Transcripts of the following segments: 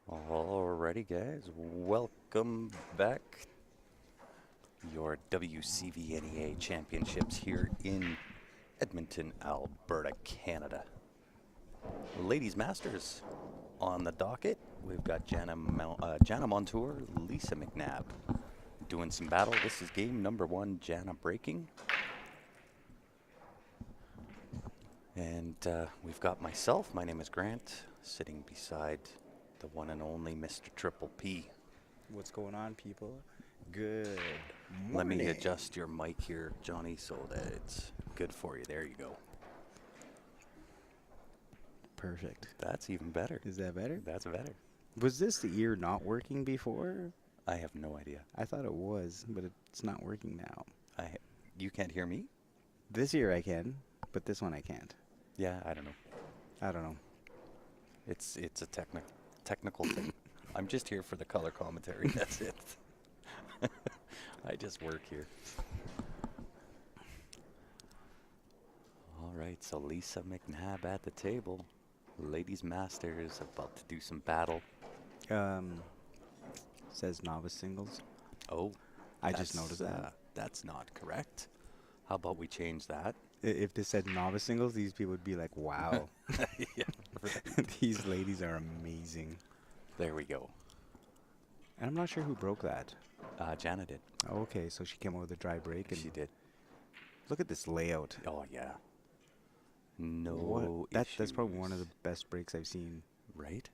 Alrighty, guys, welcome back. Your WCVNEA championships here in Edmonton, Alberta, Canada. Ladies Masters on the docket. We've got Jana Montour, Lisa McNabb doing some battle. This is game number 1, Jana breaking. And we've got myself, my name is Grant, sitting beside the one and only Mr. Triple P. What's going on, people? Good morning. Let me adjust your mic here, Johnny, so that it's good for you. There you go. Perfect. That's even better. Is that better? That's better. Was this the ear not working before? I have no idea. I thought it was, but it's not working now. You can't hear me? This ear I can, but this one I can't. Yeah, I don't know. I don't know. It's a technical thing. I'm just here for the color commentary. That's it. I just work here. All right, so Lisa McNabb at the table. Ladies Masters about to do some battle. Says novice singles. Oh, I just noticed that. That's not correct. How about we change that? If this said novice singles, these people would be like, wow. Yeah, right. These ladies are amazing. There we go. And I'm not sure who broke that. Jana did. Oh, okay, so she came out with a dry break. And She did. look at this layout. Oh, yeah. No That's probably issues. one of the best breaks I've seen. Right?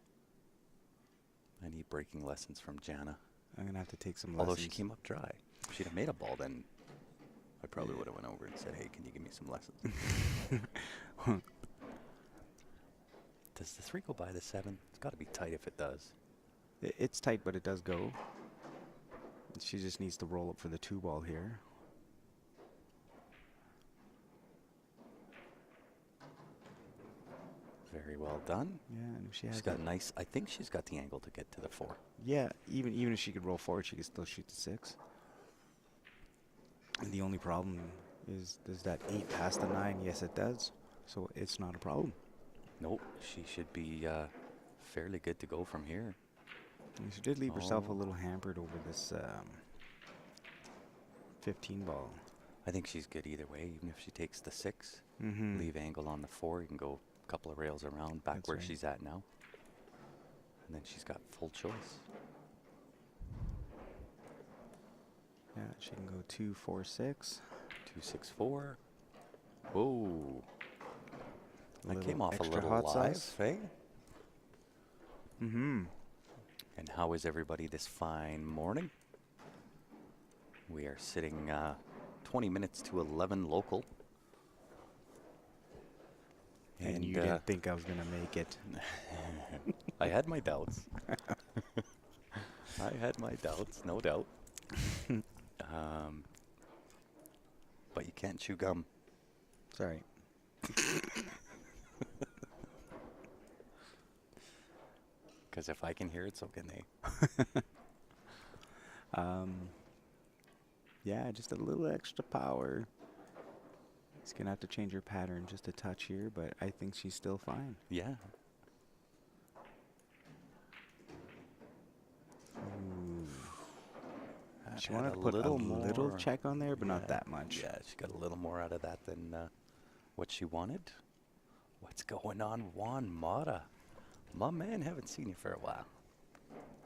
I need breaking lessons from Jana. I'm going to have to take some Although lessons. she came up dry. If she'd have made a ball, then I probably would have went over and said, hey, can you give me some lessons? Does the 3 go by the 7? It's got to be tight if it does. It's tight, but it does go. She just needs to roll up for the 2 ball here. Very well done. Yeah, and if she has She's got nice. I think she's got the angle to get to the 4. Yeah, even if she could roll forward, she could still shoot the 6. And the only problem is, does that 8 pass the 9? Yes, it does. So it's not a problem. Nope. She should be fairly good to go from here. And she did leave herself a Oh. little hampered over this 15 ball. I think she's good either way. Even if she takes the 6, Mm-hmm. leave angle on the 4, you can go a couple of rails around back That's where right. she's at now. And then she's got full choice. Yeah, she can go 2, 4, 6. 2, 6, 4. Whoa. That came off a extra little hot live, sauce. eh? Mm-hmm. And how is everybody this fine morning? We are sitting 20 minutes to 11 local. And you didn't think I was going to make it. I had my doubts. I had my doubts, no doubt. But you can't chew gum. Sorry. Because if I can hear it, so can they. Yeah, just a little extra power. He's going to have to change her pattern just a touch here, but I think she's still fine. Yeah. She Had wanted to a put a little little more. check on there, but not Yeah, that much. Yeah, she got a little more out of that than what she wanted. What's going on, Juan Mata? My man, haven't seen you for a while.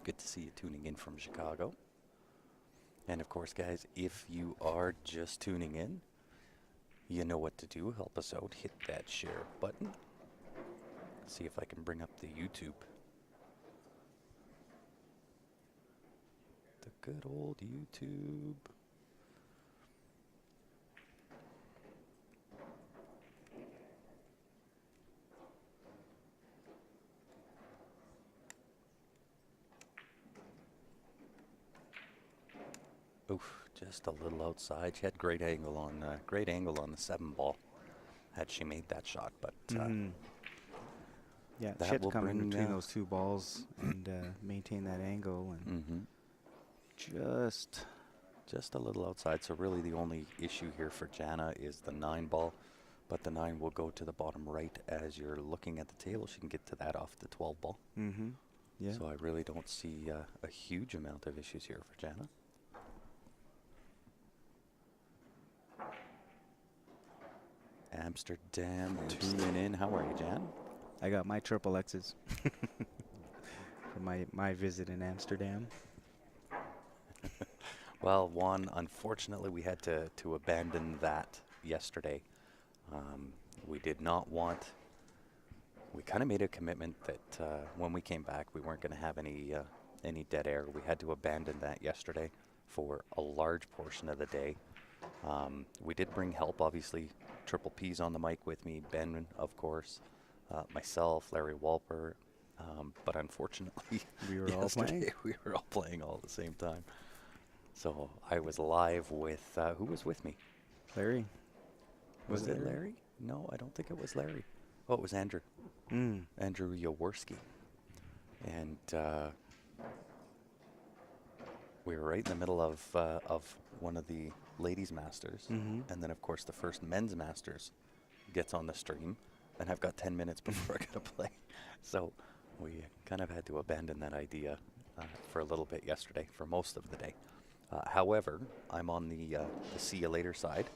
Good to see you tuning in from Chicago. And of course, guys, if you are just tuning in, you know what to do. Help us out. Hit that share button. See if I can bring up the YouTube. The good old YouTube. Oof, just a little outside. She had great angle on the 7 ball. Had she made that shot, but Yeah, that she had to will come in bring, between those 2 balls and maintain that angle, and just a little outside. So really, the only issue here for Jana is the 9 ball, but the 9 will go to the bottom right as you're looking at the table. She can get to that off the 12 ball. Mm-hmm. Yeah. So I really don't see a huge amount of issues here for Jana. Amsterdam tuning in. How are you, Jan? I got my triple X's for my visit in Amsterdam. Well, Juan, unfortunately, we had to abandon that yesterday. We did not want. We kind of made a commitment that when we came back, we weren't going to have any dead air. We had to abandon that yesterday for a large portion of the day. We did bring help, obviously. Triple P's on the mic with me, Ben, of course, myself, Larry Walper. But unfortunately, We were all playing? yesterday we were all playing all at the same time. So I was live with, who was with me? Larry. Was it Larry? No, I don't think it was Larry. Oh, it was Andrew. Andrew Jaworski. And we were right in the middle of one of the ladies' masters. And then, of course, the first men's masters gets on the stream. And I've got 10 minutes before I got to play. So we kind of had to abandon that idea for a little bit yesterday, for most of the day. However, I'm on the see you later side.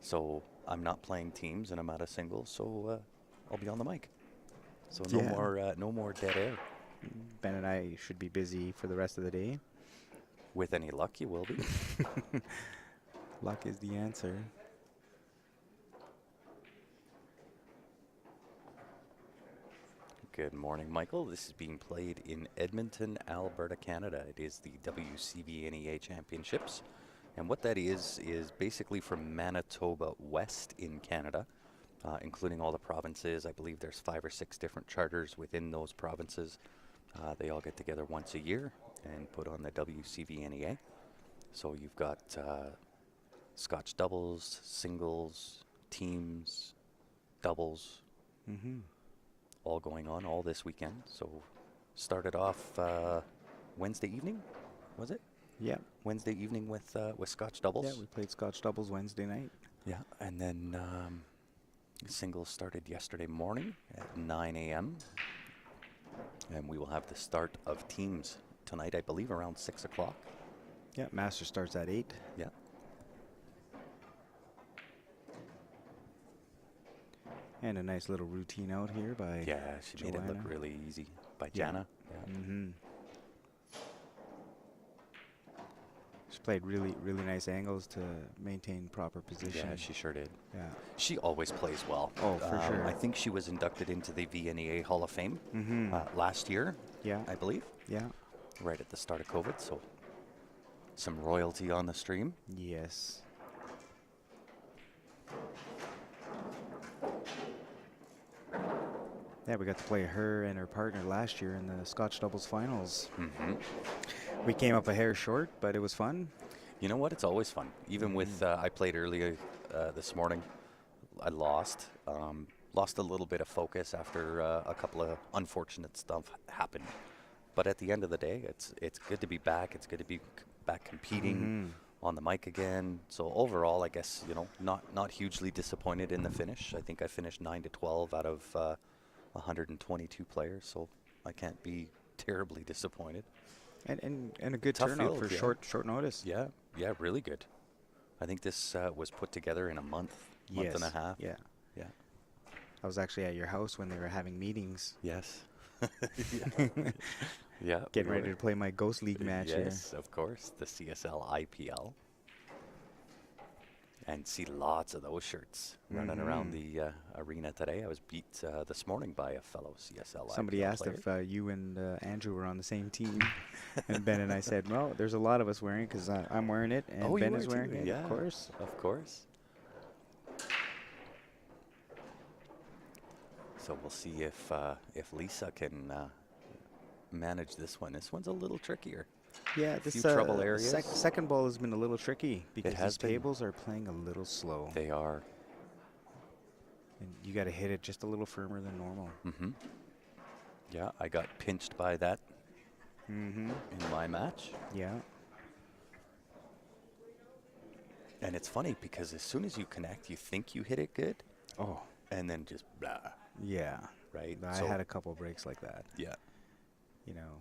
So I'm not playing teams and I'm out of singles. So I'll be on the mic. So no more dead air. Ben and I should be busy for the rest of the day. With any luck, you will be. Luck is the answer. Good morning, Michael. This is being played in Edmonton, Alberta, Canada. It is the WCVNEA Championships. And what that is basically from Manitoba west in Canada, including all the provinces. I believe there's 5 or 6 different charters within those provinces. They all get together once a year and put on the WCVNEA. So you've got Scotch doubles, singles, teams, doubles, all going on all this weekend. So started off Wednesday evening, was it? Yeah. Wednesday evening with Scotch doubles. Yeah, we played Scotch doubles Wednesday night. Yeah, and then singles started yesterday morning at 9 a.m. And we will have the start of teams tonight, I believe, around 6 o'clock. Yeah, Master starts at 8. Yeah. And a nice little routine out here by She made it look really easy by Yeah. Jana. Yeah. She played really, really nice angles to maintain proper position. Yeah, she sure did. Yeah. She always plays well. Oh, for sure. I think she was inducted into the VNEA Hall of Fame last year, Yeah. I believe, Yeah. right at the start of COVID. So some royalty on the stream. Yes. Yeah, we got to play her and her partner last year in the Scotch doubles finals. We came up a hair short, but it was fun. You know what? It's always fun. Even with, I played earlier this morning. I lost. Lost a little bit of focus after a couple of unfortunate stuff happened. But at the end of the day, it's good to be back. It's good to be back competing on the mic again. So overall, I guess, not hugely disappointed in the finish. I think I finished 9-12 out of 122 players. So I can't be terribly disappointed. And a good Tough turnout field, for yeah. short notice. Yeah, really good. I think this was put together in a month and a half. Yeah. Yeah. I was actually at your house when they were having meetings. Yes. Yeah. Getting ready to play my Ghost League match here. Yes, of course. The CSL IPL. And see lots of those shirts running around the arena today. I was beat this morning by a fellow CSL Somebody IPL asked player. if you and Andrew were on the same team. And Ben and I said, well, there's a lot of us wearing it because I'm wearing it and Oh, you Ben were is too, wearing it, yeah, of course. Of course. So we'll see if Lisa can manage this one. This one's a little trickier. Yeah, this few trouble areas. Second ball has been a little tricky because has these been. tables are playing a little slow. They are. And you got to hit it just a little firmer than normal. Yeah, I got pinched by that in my match. Yeah. And it's funny because as soon as you connect, you think you hit it good, Oh, and then just blah, yeah. right? I had a couple breaks like that. Yeah. you know,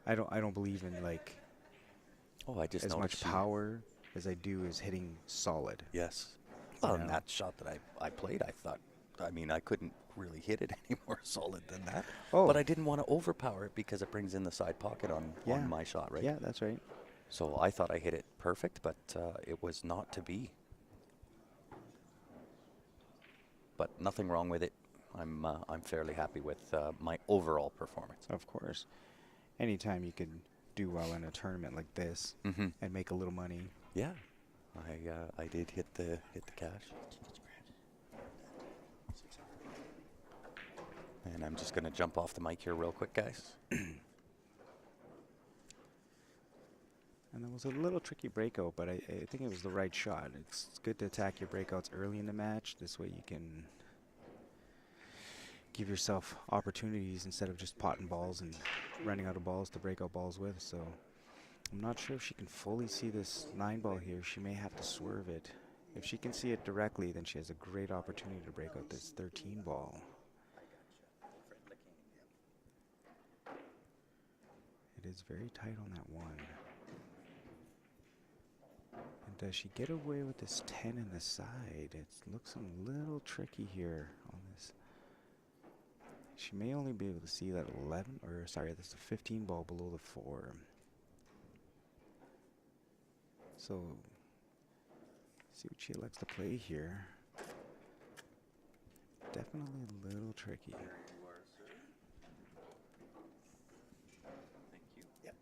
I don't believe in like Oh, I just as much noticed you. power as I do is hitting solid. Yes. You Well, in know. that shot that I played, I thought, I mean, I couldn't really hit it any more solid than that. But Oh, I didn't want to overpower it because it brings in the side pocket on yeah. my shot, right? Yeah, that's right. So I thought I hit it perfect, but it was not to be. But nothing wrong with it. I'm fairly happy with my overall performance. Of course. Anytime you can do well in a tournament like this Mm-hmm. and make a little money. Yeah, I did hit the cash. And I'm just gonna jump off the mic here real quick, guys. And that was a little tricky breakout, but I think it was the right shot. It's good to attack your breakouts early in the match. This way you can give yourself opportunities instead of just potting balls and running out of balls to break out balls with. So I'm not sure if she can fully see this 9 ball here. She may have to swerve it. If she can see it directly, then she has a great opportunity to break out this 13 ball. It is very tight on that 1. And does she get away with this 10 in the side? It looks a little tricky here on this. She may only be able to see that 11, or sorry, that's a 15 ball below the 4. So, see what she elects to play here. Definitely a little tricky. Thank you. Yep.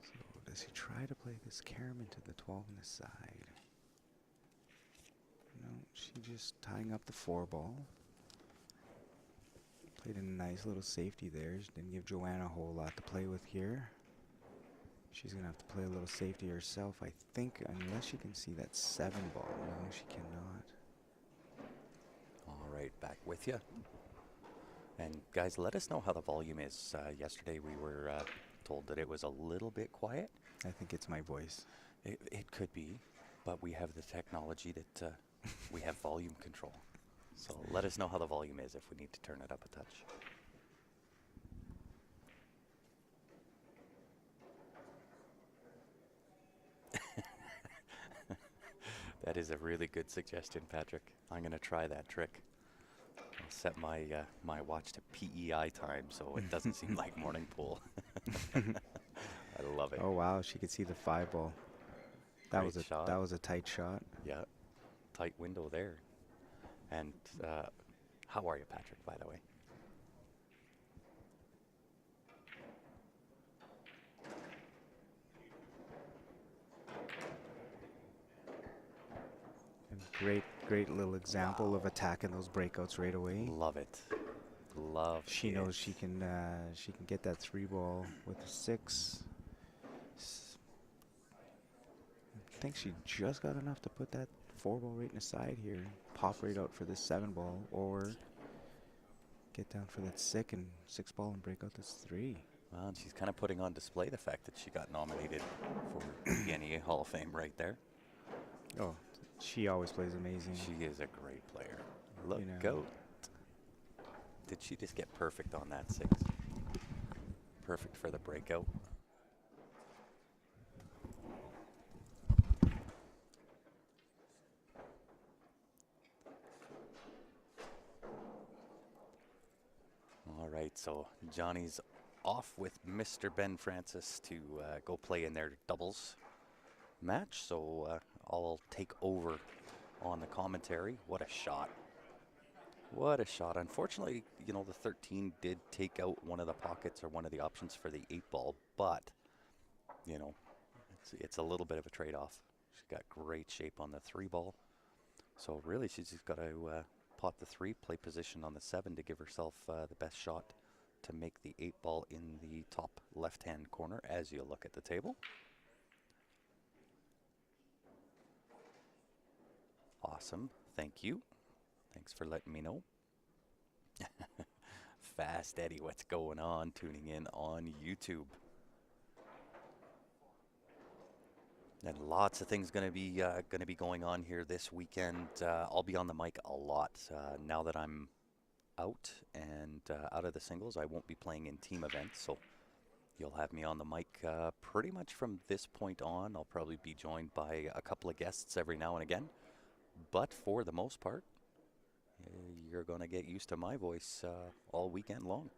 So, does he try to play this carom into the 12 on the side? No, she just tying up the 4 ball. Played a nice little safety there. She didn't give Joanna a whole lot to play with here. She's going to have to play a little safety herself, I think, unless she can see that 7 ball. No, she cannot. All right, back with you. And guys, let us know how the volume is. Yesterday we were told that it was a little bit quiet. I think it's my voice. It could be, but we have the technology that we have volume control. So let us know how the volume is if we need to turn it up a touch. That is a really good suggestion, Patrick. I'm going to try that trick. I'll set my my watch to PEI time so it doesn't seem like morning pool. I love it. Oh wow, she could see the 5 ball. That Great shot. was a tight shot. Yeah, tight window there. And how are you, Patrick, by the way? And great little example of attacking those breakouts right away. Love it. Love She it. knows she can get that 3 ball with a 6. I think she just got enough to put that 4 ball right in the side here. Pop right out for this 7 ball, or get down for that 6 ball and break out this 3. Well, and she's kind of putting on display the fact that she got nominated for WCVNEA Hall of Fame right there. Oh, she always plays amazing. She is a great player. Look out. Did she just get perfect on that 6? Perfect for the breakout. All right, so Johnny's off with Mr. Ben Francis to go play in their doubles match. So I'll take over on the commentary. What a shot. What a shot. Unfortunately, you know, the 13 did take out one of the pockets or one of the options for the 8 ball, but, you know, it's a little bit of a trade-off. She's got great shape on the 3 ball. So really, she's just got to pot the 3, play position on the 7 to give herself the best shot to make the 8 ball in the top left-hand corner as you look at the table. Awesome. Thank you. Thanks for letting me know. Fast Eddie, what's going on? Tuning in on YouTube. And lots of things going to be going on here this weekend. I'll be on the mic a lot now that I'm out and out of the singles. I won't be playing in team events, so you'll have me on the mic pretty much from this point on. I'll probably be joined by a couple of guests every now and again, but for the most part, you're going to get used to my voice all weekend long.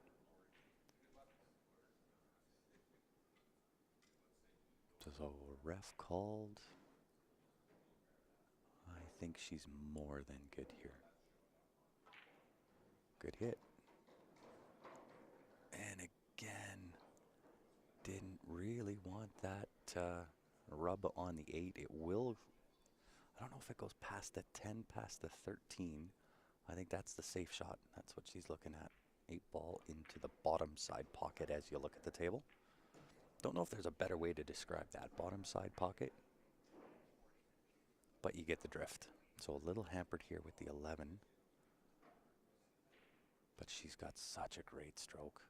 So ref called. I think she's more than good here. Good hit. And again, didn't really want that rub on the 8. It will, I don't know if it goes past the 10, past the 13. I think that's the safe shot. That's what she's looking at. 8 ball into the bottom side pocket as you look at the table. Don't know if there's a better way to describe that bottom side pocket, but you get the drift. So a little hampered here with the 11, but she's got such a great stroke.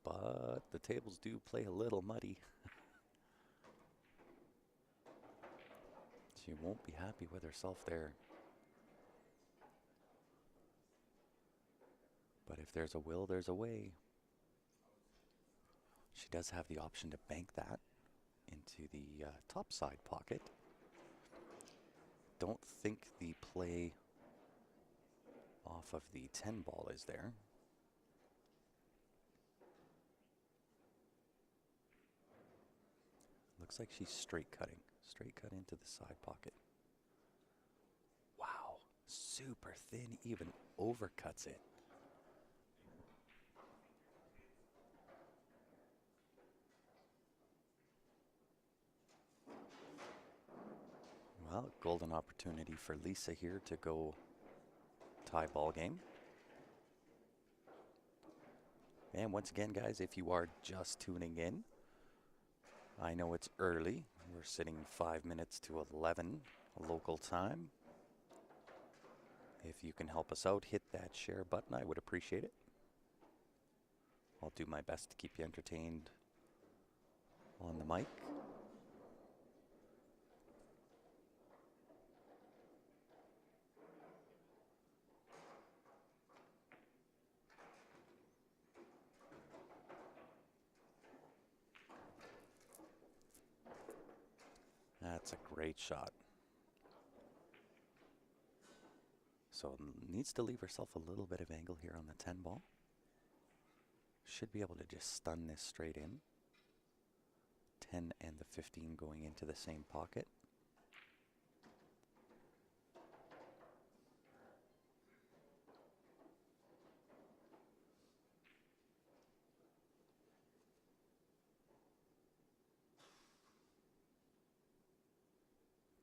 But the tables do play a little muddy. She won't be happy with herself there. But if there's a will, there's a way. She does have the option to bank that into the top side pocket. Don't think the play off of the 10 ball is there. Looks like she's straight cutting. Straight cut into the side pocket. Wow, super thin, even overcuts it. Well, golden opportunity for Lisa here to go tie ball game. And once again, guys, if you are just tuning in, I know it's early. We're sitting 5 minutes to 11 local time. If you can help us out, hit that share button. I would appreciate it. I'll do my best to keep you entertained on the mic. That's a great shot. So needs to leave herself a little bit of angle here on the 10 ball. Should be able to just stun this straight in. 10 and the 15 going into the same pocket.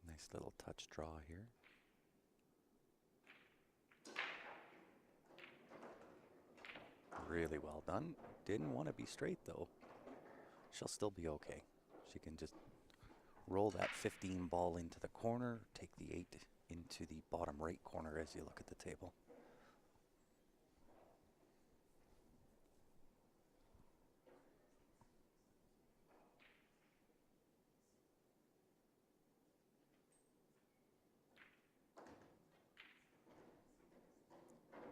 Nice little touch draw here. Really well done. Didn't want to be straight though. She'll still be okay. She can just roll that 15 ball into the corner, take the 8 into the bottom right corner as you look at the table.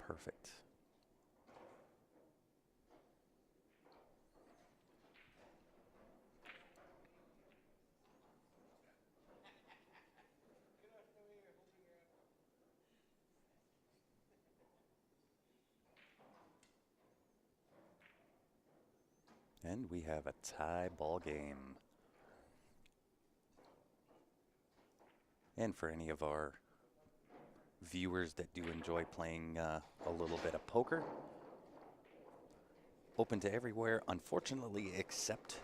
Perfect. And we have a tie ball game. And for any of our viewers that do enjoy playing a little bit of poker, open to everywhere, unfortunately, except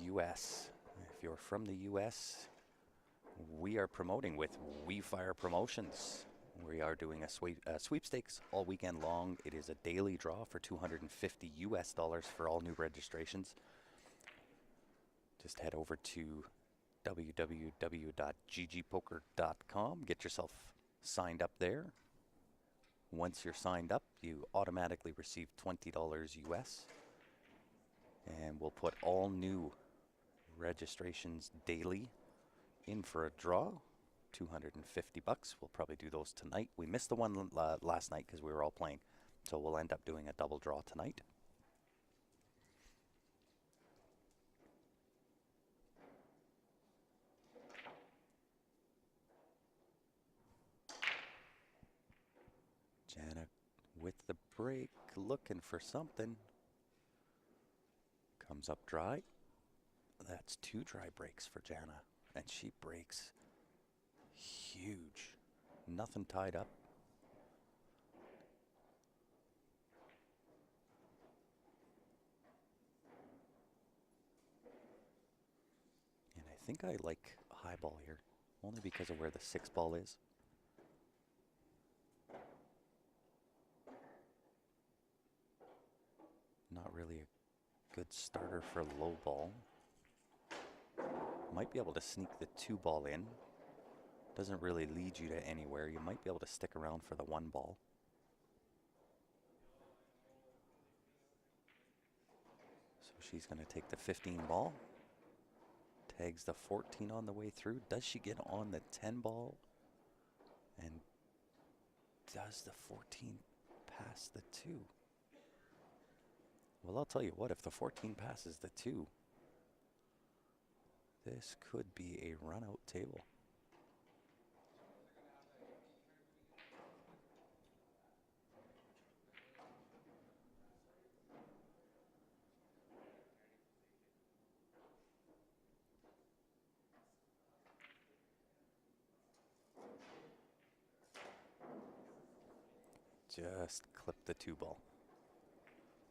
US. If you're from the US, we are promoting with We Fire Promotions. We are doing a sweepstakes all weekend long. It is a daily draw for $250 US for all new registrations. Just head over to www.ggpoker.com. Get yourself signed up there. Once you're signed up, you automatically receive $20 US. And we'll put all new registrations daily in for a draw. $250. We'll probably do those tonight. We missed the one last night because we were all playing, so we'll end up doing a double draw tonight. Jana with the break, looking for something. Comes up dry. That's 2 dry breaks for Jana, and she breaks huge. Nothing tied up. And I think I like high ball here, only because of where the 6 ball is. Not really a good starter for low ball. Might be able to sneak the 2 ball in. Doesn't really lead you to anywhere. You might be able to stick around for the 1 ball. So she's going to take the 15 ball. Tags the 14 on the way through. Does she get on the 10 ball? And does the 14 pass the 2? Well, I'll tell you what, if the 14 passes the 2, this could be a run-out table. Just clip the 2 ball.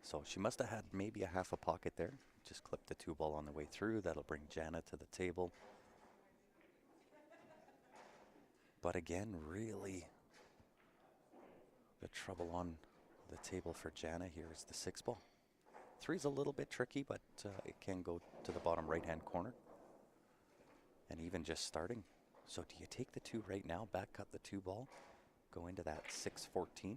So she must have had maybe a half a pocket there. Just clip the 2 ball on the way through. That'll bring Jana to the table. But again, really, the trouble on the table for Jana here is the 6 ball. 3's a little bit tricky, but it can go to the bottom right-hand corner. And even just starting. So do you take the 2 right now, back cut the 2 ball, go into that 6-14?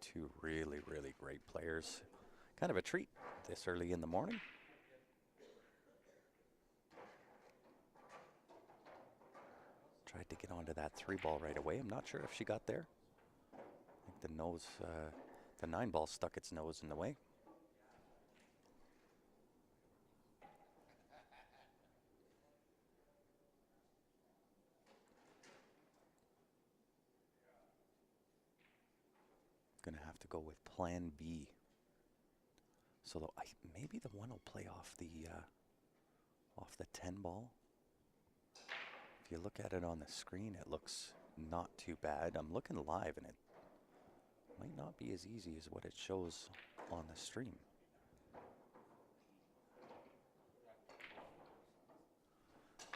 Two really, really great players. Kind of a treat this early in the morning. Tried to get onto that 3 ball right away. I'm not sure if she got there. I think the nose, the 9 ball stuck its nose in the way. Gonna have to go with plan B. So maybe the 1 will play off the 10 ball. If you look at it on the screen, it looks not too bad. I'm looking live and it might not be as easy as what it shows on the stream.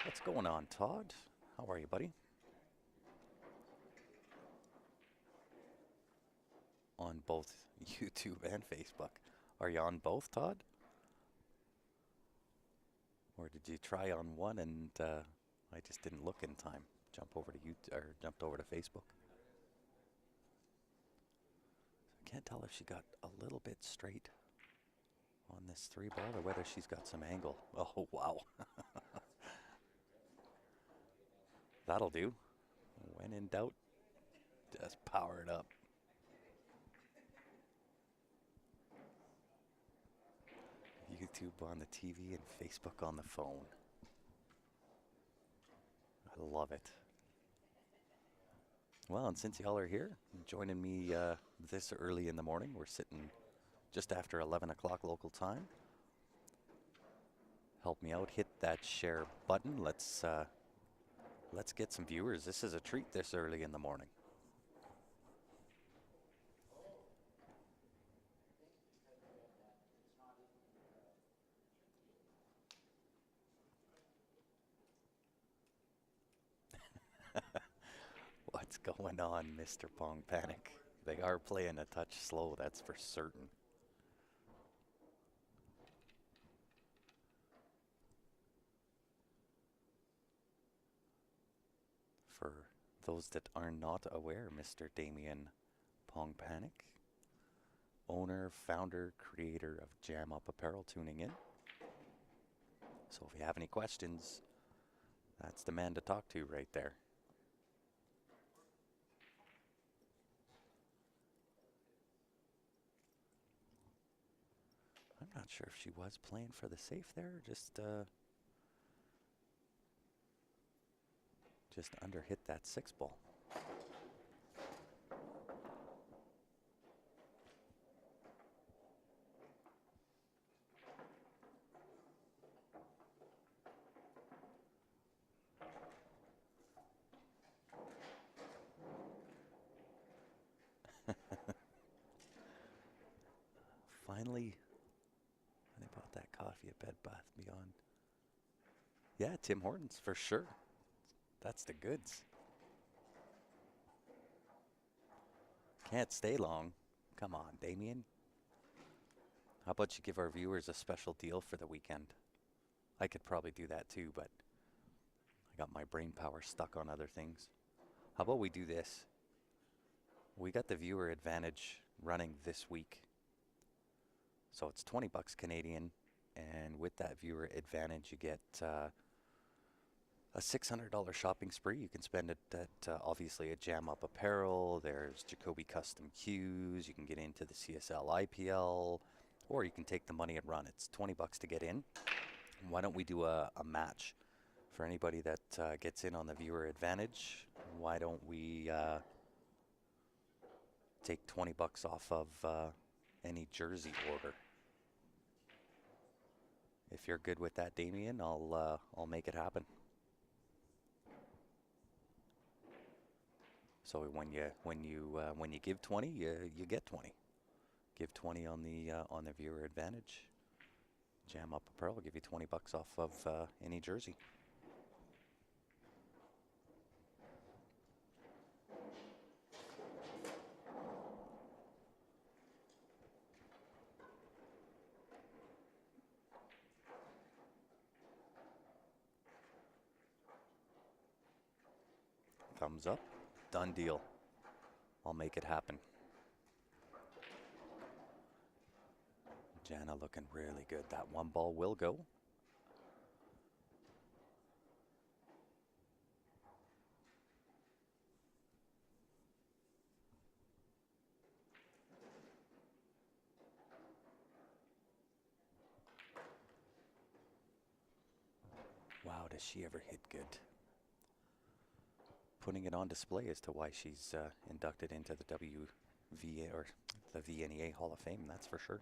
What's going on, Todd? How are you, buddy? On both YouTube and Facebook. Are you on both, Todd? Or did you try on one and I just didn't look in time? Jump over to YouTube or jumped over to Facebook. I can't tell if she got a little bit straight on this 3 ball or whether she's got some angle. Oh, wow. That'll do. When in doubt, just power it up. YouTube on the TV and Facebook on the phone. I love it. Well, and since y'all are here, joining me this early in the morning, we're sitting just after 11 o'clock local time. Help me out, hit that share button. Let's get some viewers. This is a treat this early in the morning. What's going on, Mr. Pong Panic? They are playing a touch slow, that's for certain. those that are not aware, Mr. Damien Pongpanic, owner, founder, creator of Jam Up Apparel, tuning in. So if you have any questions, that's the man to talk to right there. I'm not sure if she was playing for the safe there, or just under hit that 6 ball. Finally, they bought that coffee at Bed Bath Beyond. Yeah, Tim Hortons, for sure. That's the goods. Can't stay long. Come on, Damien. How about you give our viewers a special deal for the weekend? I could probably do that too, but I got my brain power stuck on other things. How about we do this? We got the viewer advantage running this week. So it's 20 bucks Canadian, and with that viewer advantage, you get a $600 shopping spree. You can spend it at obviously at Jam Up Apparel. There's Jacoby Custom Cues. You can get into the CSL IPL, or you can take the money and run. It's 20 bucks to get in. Why don't we do a match for anybody that gets in on the viewer advantage? Why don't we take 20 bucks off of any jersey order? If you're good with that, Damien, I'll make it happen. So when you give 20, you get 20. Give 20 on the viewer advantage. Jam Up Apparel will give you 20 bucks off of any jersey. Thumbs up. Done deal. I'll make it happen. Jana looking really good. That 1 ball will go. Wow, does she ever hit good? Putting it on display as to why she's inducted into the WVA or the VNEA Hall of Fame, that's for sure.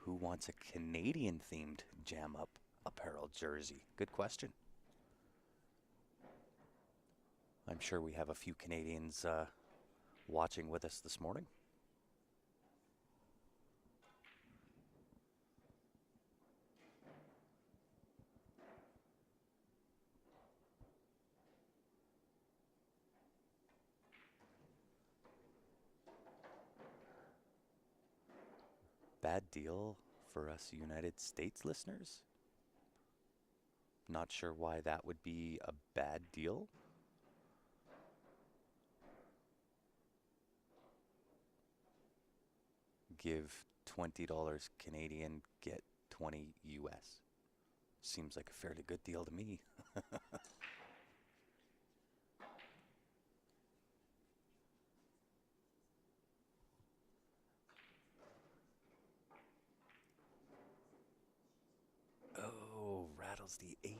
Who wants a Canadian-themed Jam Up Apparel jersey? Good question. I'm sure we have a few Canadians watching with us this morning. Bad deal for us United States listeners. Not sure why that would be a bad deal. Give $20 Canadian, get 20 US. Seems like a fairly good deal to me. Oh, rattles the 8.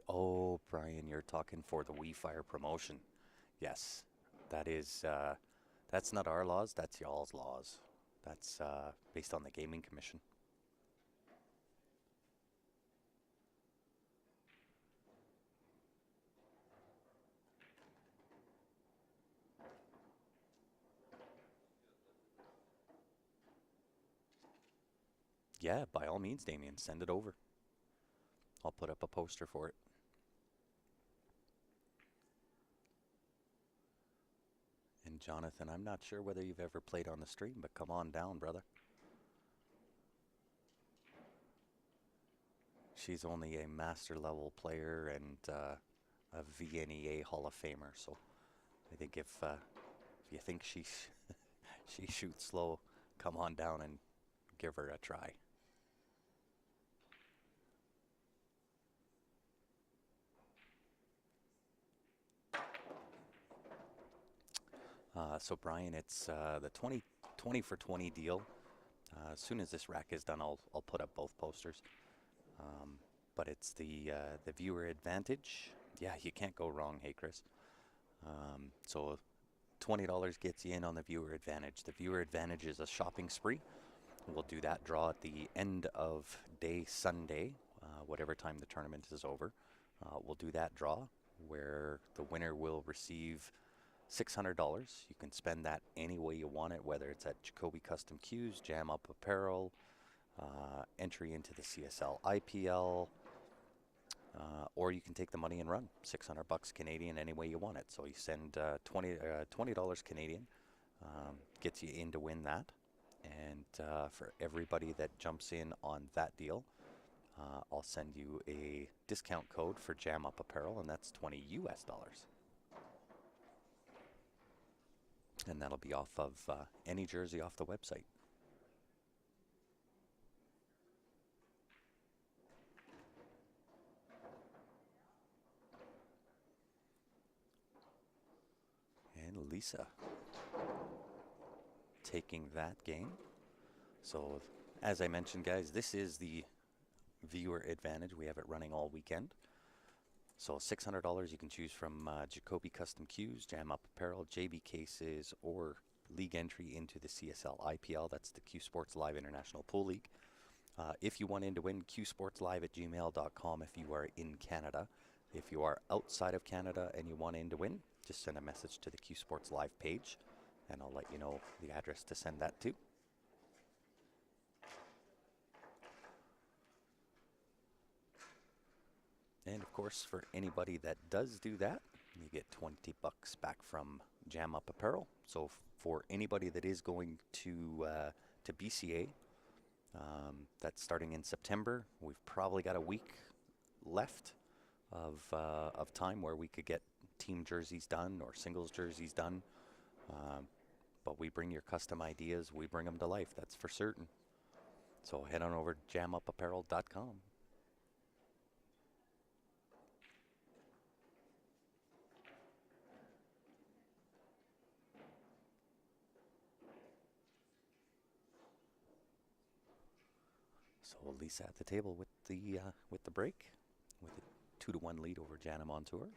Oh, Brian, you're talking for the We Fire promotion. Yes, that is, that's not our laws, that's y'all's laws. That's based on the Gaming Commission. Yeah, by all means, Damien, send it over. I'll put up a poster for it. And Jonathan, I'm not sure whether you've ever played on the stream, but come on down, brother. She's only a master level player and a VNEA Hall of Famer. So I think if you think she shoots slow, come on down and give her a try. So Brian, it's the 20 for 20 deal. As soon as this rack is done, I'll put up both posters. But it's the viewer advantage. Yeah, you can't go wrong. Hey, Chris. So $20 gets you in on the viewer advantage. The viewer advantage is a shopping spree. We'll do that draw at the end of day Sunday, whatever time the tournament is over. We'll do that draw where the winner will receive $600. You can spend that any way you want it, whether it's at Jacoby Custom Cues, Jam Up Apparel, entry into the CSL IPL, or you can take the money and run. $600 Canadian any way you want it. So you send $20 Canadian, gets you in to win that. And for everybody that jumps in on that deal, I'll send you a discount code for Jam Up Apparel, and that's $20 US. And that'll be off of any jersey off the website. And Lisa taking that game. So as I mentioned, guys, this is the viewer advantage. We have it running all weekend. So $600 you can choose from Jacoby Custom Cues, Jam Up Apparel, JB Cases, or league entry into the CSL IPL. That's the Q Sports Live International Pool League. If you want in to win, qsportslive@gmail.com if you are in Canada. If you are outside of Canada and you want in to win, just send a message to the Q Sports Live page, and I'll let you know the address to send that to. And of course, for anybody that does do that, you get $20 back from Jam Up Apparel. So for anybody that is going to BCA, that's starting in September. We've probably got a week left of time where we could get team jerseys done or singles jerseys done. But we bring your custom ideas, we bring them to life, that's for certain. So head on over to jamupapparel.com. So Lisa at the table with the break, with a 2-1 lead over Jana Montour.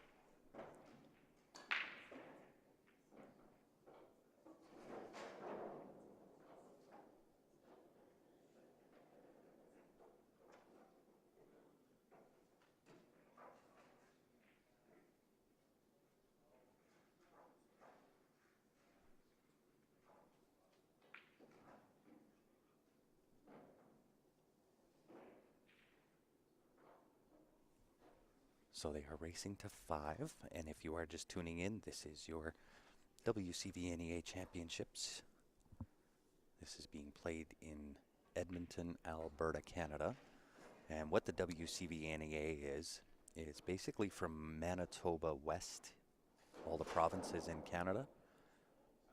So they are racing to 5, and if you are just tuning in, this is your WCVNEA Championships. This is being played in Edmonton, Alberta, Canada. And what the WCVNEA is basically from Manitoba west, all the provinces in Canada,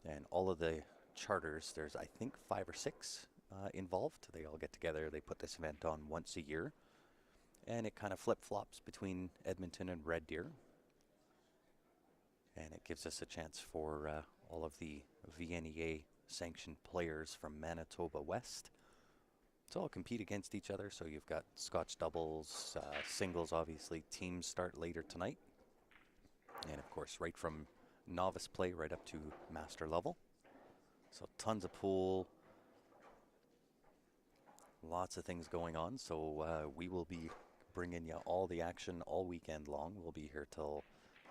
and all of the charters. There's, I think, 5 or 6 involved. They all get together. They put this event on once a year. And it kind of flip-flops between Edmonton and Red Deer. And it gives us a chance for all of the VNEA sanctioned players from Manitoba West to all compete against each other. So you've got Scotch doubles, singles, obviously. Teams start later tonight. And of course, right from novice play right up to master level. So tons of pool. Lots of things going on. So we will be bringing you all the action all weekend long. We'll be here till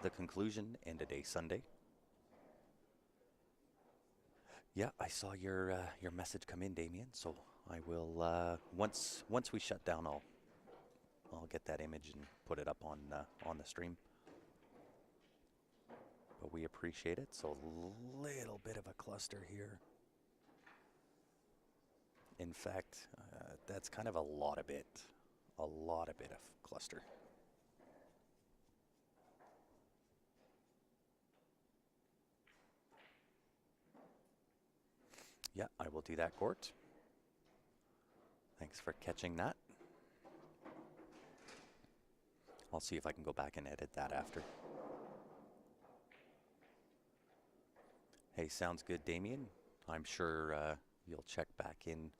the conclusion, end of day Sunday. Yeah, I saw your message come in, Damien. So I will once we shut down, I'll get that image and put it up on the stream. But we appreciate it. So a little bit of a cluster here. In fact, that's kind of a lot of bit of cluster. Yeah, I will do that, Gort. Thanks for catching that. I'll see if I can go back and edit that after. Hey, sounds good, Damien. I'm sure you'll check back in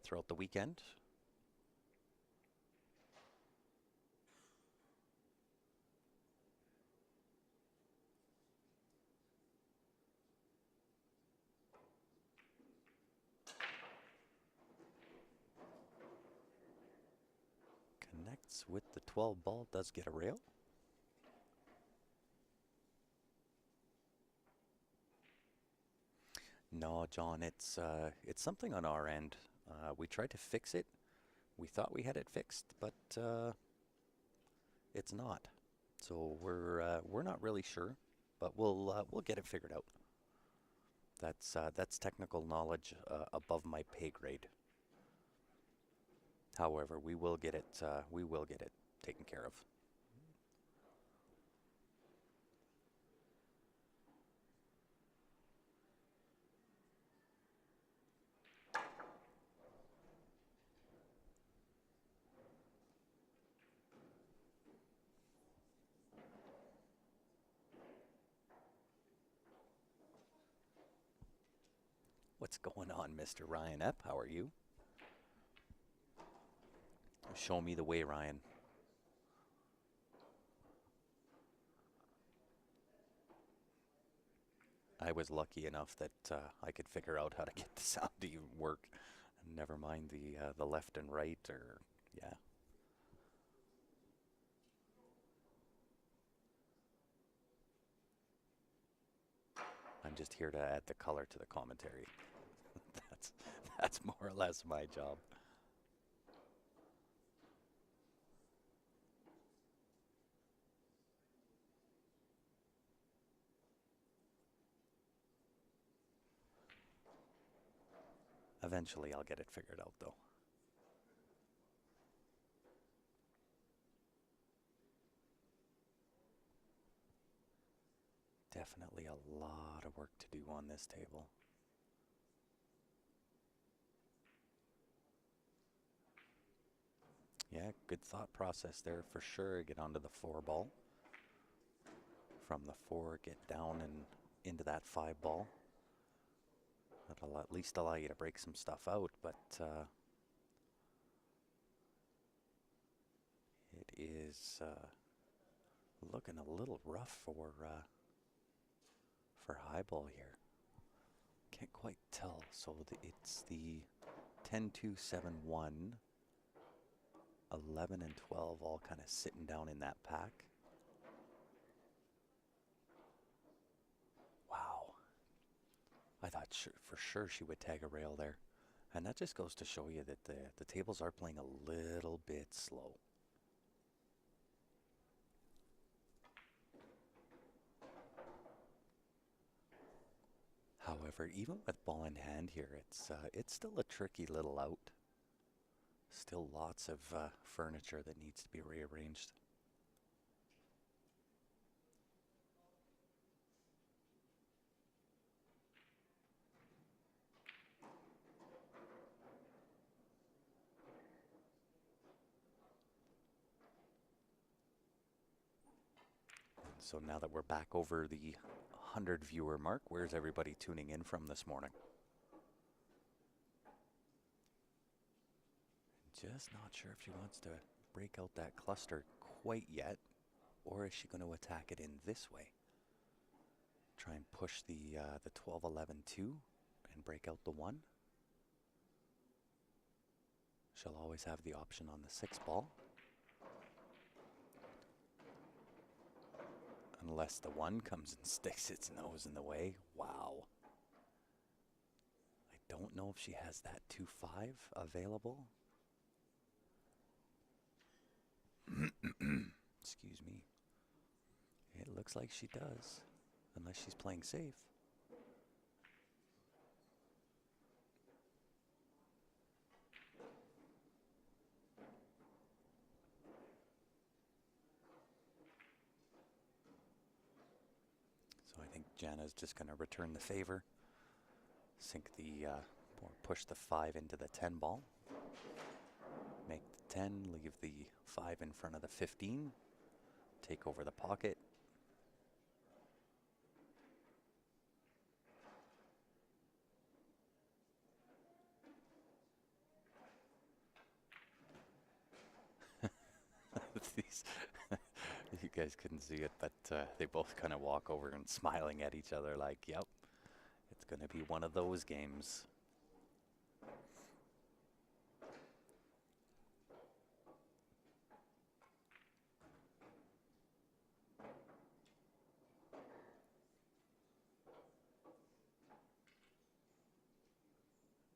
throughout the weekend. Connects with the 12 ball, does get a rail. No, John, it's something on our end. We tried to fix it. We thought we had it fixed, but it's not. So we're not really sure, but we'll get it figured out. That's technical knowledge above my pay grade. However, we will get it taken care of. What's going on, Mr. Ryan Epp? How are you? Show me the way, Ryan. I was lucky enough that I could figure out how to get the sound to even work. Never mind the left and right, or yeah. I'm just here to add the color to the commentary. That's more or less my job. Eventually, I'll get it figured out, though. Definitely a lot of work to do on this table. Yeah, good thought process there for sure. Get onto the 4 ball. From the 4, get down and into that 5 ball. That'll at least allow you to break some stuff out, but it is looking a little rough for high ball here. Can't quite tell. So it's the 10, 2, 7, 1, 11, and 12 all kind of sitting down in that pack. Wow. I thought for sure she would tag a rail there. And that just goes to show you that the tables are playing a little bit slow. However, even with ball in hand here, it's still a tricky little out. Still lots of furniture that needs to be rearranged. So now that we're back over the 100 viewer mark, where's everybody tuning in from this morning? Just not sure if she wants to break out that cluster quite yet, or is she going to attack it in this way? Try and push the 12, 11, 2 and break out the 1. She'll always have the option on the 6 ball. Unless the 1 comes and sticks its nose in the way. Wow. I don't know if she has that 2-5 available. Excuse me. It looks like she does, unless she's playing safe. So I think Jana's just going to return the favor, sink the, or push the 5 into the 10 ball, make the 10, leave the 5 in front of the 15, take over the pocket. These you guys couldn't see it, but they both kind of walk over and smiling at each other like, yep, it's going to be one of those games.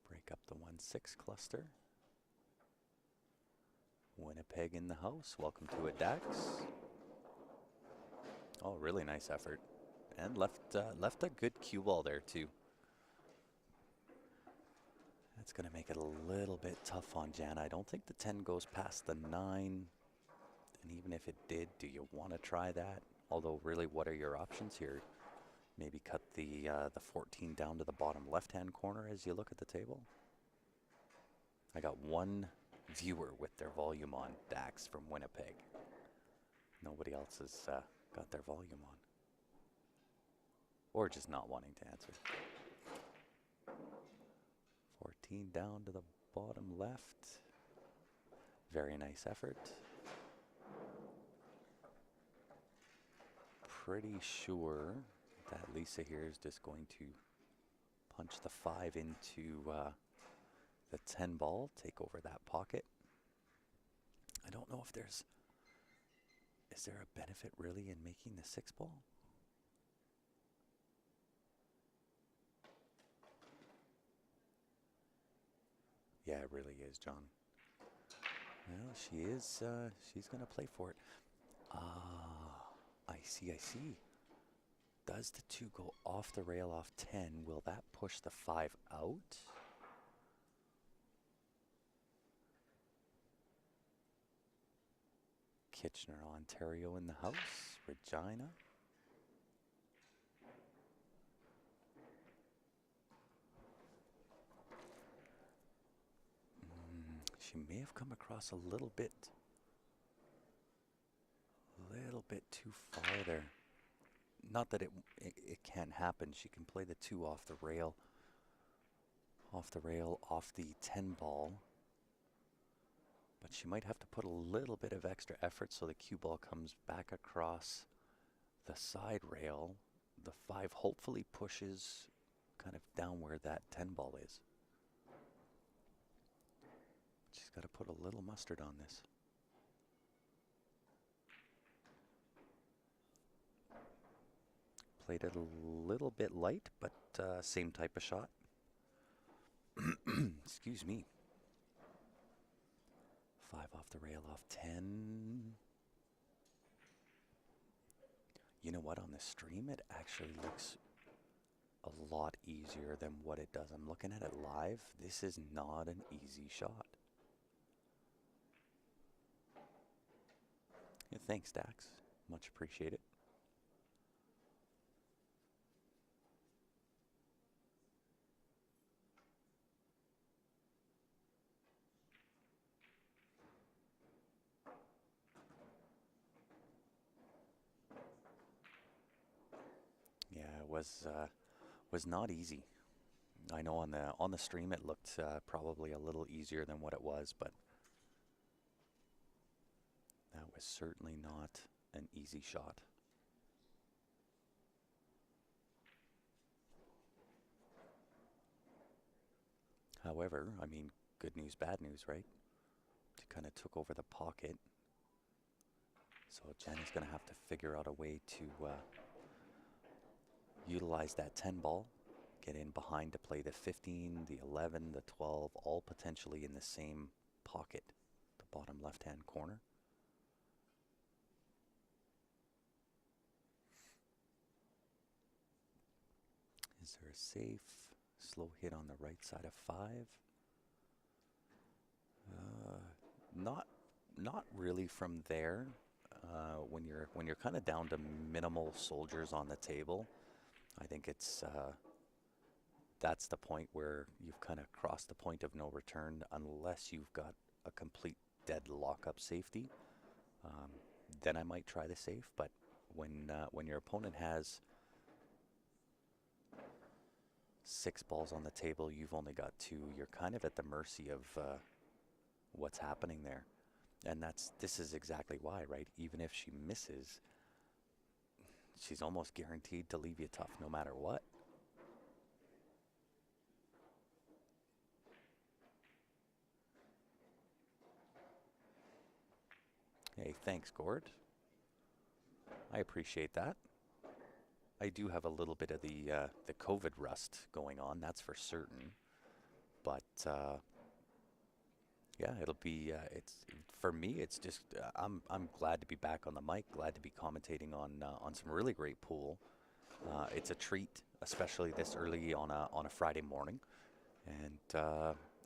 Break up the 1-6 cluster. Winnipeg in the house. Welcome to it, Dax. Oh, really nice effort. And left a good cue ball there, too. That's going to make it a little bit tough on Jana. I don't think the 10 goes past the 9. And even if it did, do you want to try that? Although, really, what are your options here? Maybe cut the 14 down to the bottom left-hand corner as you look at the table. I got one viewer with their volume on, Dax from Winnipeg. Nobody else has got their volume on. Or just not wanting to answer. 14 down to the bottom left. Very nice effort. Pretty sure that Lisa here is just going to punch the 5 into the 10 ball, take over that pocket. I don't know if is there a benefit really in making the 6 ball? Yeah, it really is, John. Well, she is, she's going to play for it. Ah, I see. Does the 2 go off the rail off 10? Will that push the 5 out? Kitchener, Ontario in the house. Regina. She may have come across a little bit too far there. Not that it can't happen. She can play the 2 off the rail. Off the 10 ball. But she might have to put a little bit of extra effort so the cue ball comes back across the side rail. The 5 hopefully pushes kind of down where that 10 ball is. She's got to put a little mustard on this. Played it a little bit light, but same type of shot. Excuse me. 5 off the rail off 10. You know what? On the stream, it actually looks a lot easier than what it does. I'm looking at it live. This is not an easy shot. Yeah, thanks, Dax. Much appreciated. Yeah, it was not easy. I know on the stream it looked probably a little easier than what it was, but that was certainly not an easy shot. However, I mean, good news, bad news, right? She kind of took over the pocket. So Jenny's going to have to figure out a way to utilize that 10 ball, get in behind to play the 15, the 11, the 12, all potentially in the same pocket, the bottom left-hand corner. Is there a safe? Slow hit on the right side of 5. Not not really from there. When you're kind of down to minimal soldiers on the table, I think that's the point where you've kind of crossed the point of no return unless you've got a complete dead lockup safety. Um, then I might try the safe. But when your opponent has 6 balls on the table, you've only got 2. You're kind of at the mercy of what's happening there. And this is exactly why, right? Even if she misses, she's almost guaranteed to leave you tough no matter what. Hey, thanks, Gord. I appreciate that. I do have a little bit of the COVID rust going on, that's for certain. But yeah, it'll be it's for me. It's just I'm glad to be back on the mic. Glad to be commentating on some really great pool. It's a treat, especially this early on a Friday morning, and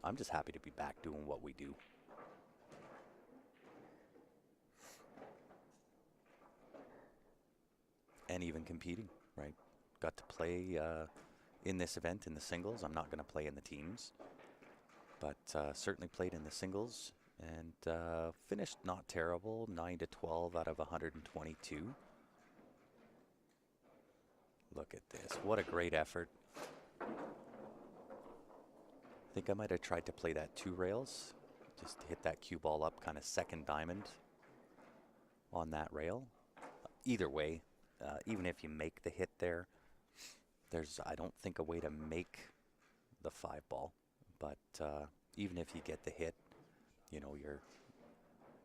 I'm just happy to be back doing what we do. And even competing, right? Got to play in this event in the singles. I'm not going to play in the teams, but certainly played in the singles and finished not terrible, 9-12 out of 122. Look at this. What a great effort. I think I might have tried to play that 2 rails. Just hit that cue ball up kind of second diamond on that rail. Either way, even if you make the hit there, there's, I don't think, a way to make the 5 ball. But even if you get the hit, you know,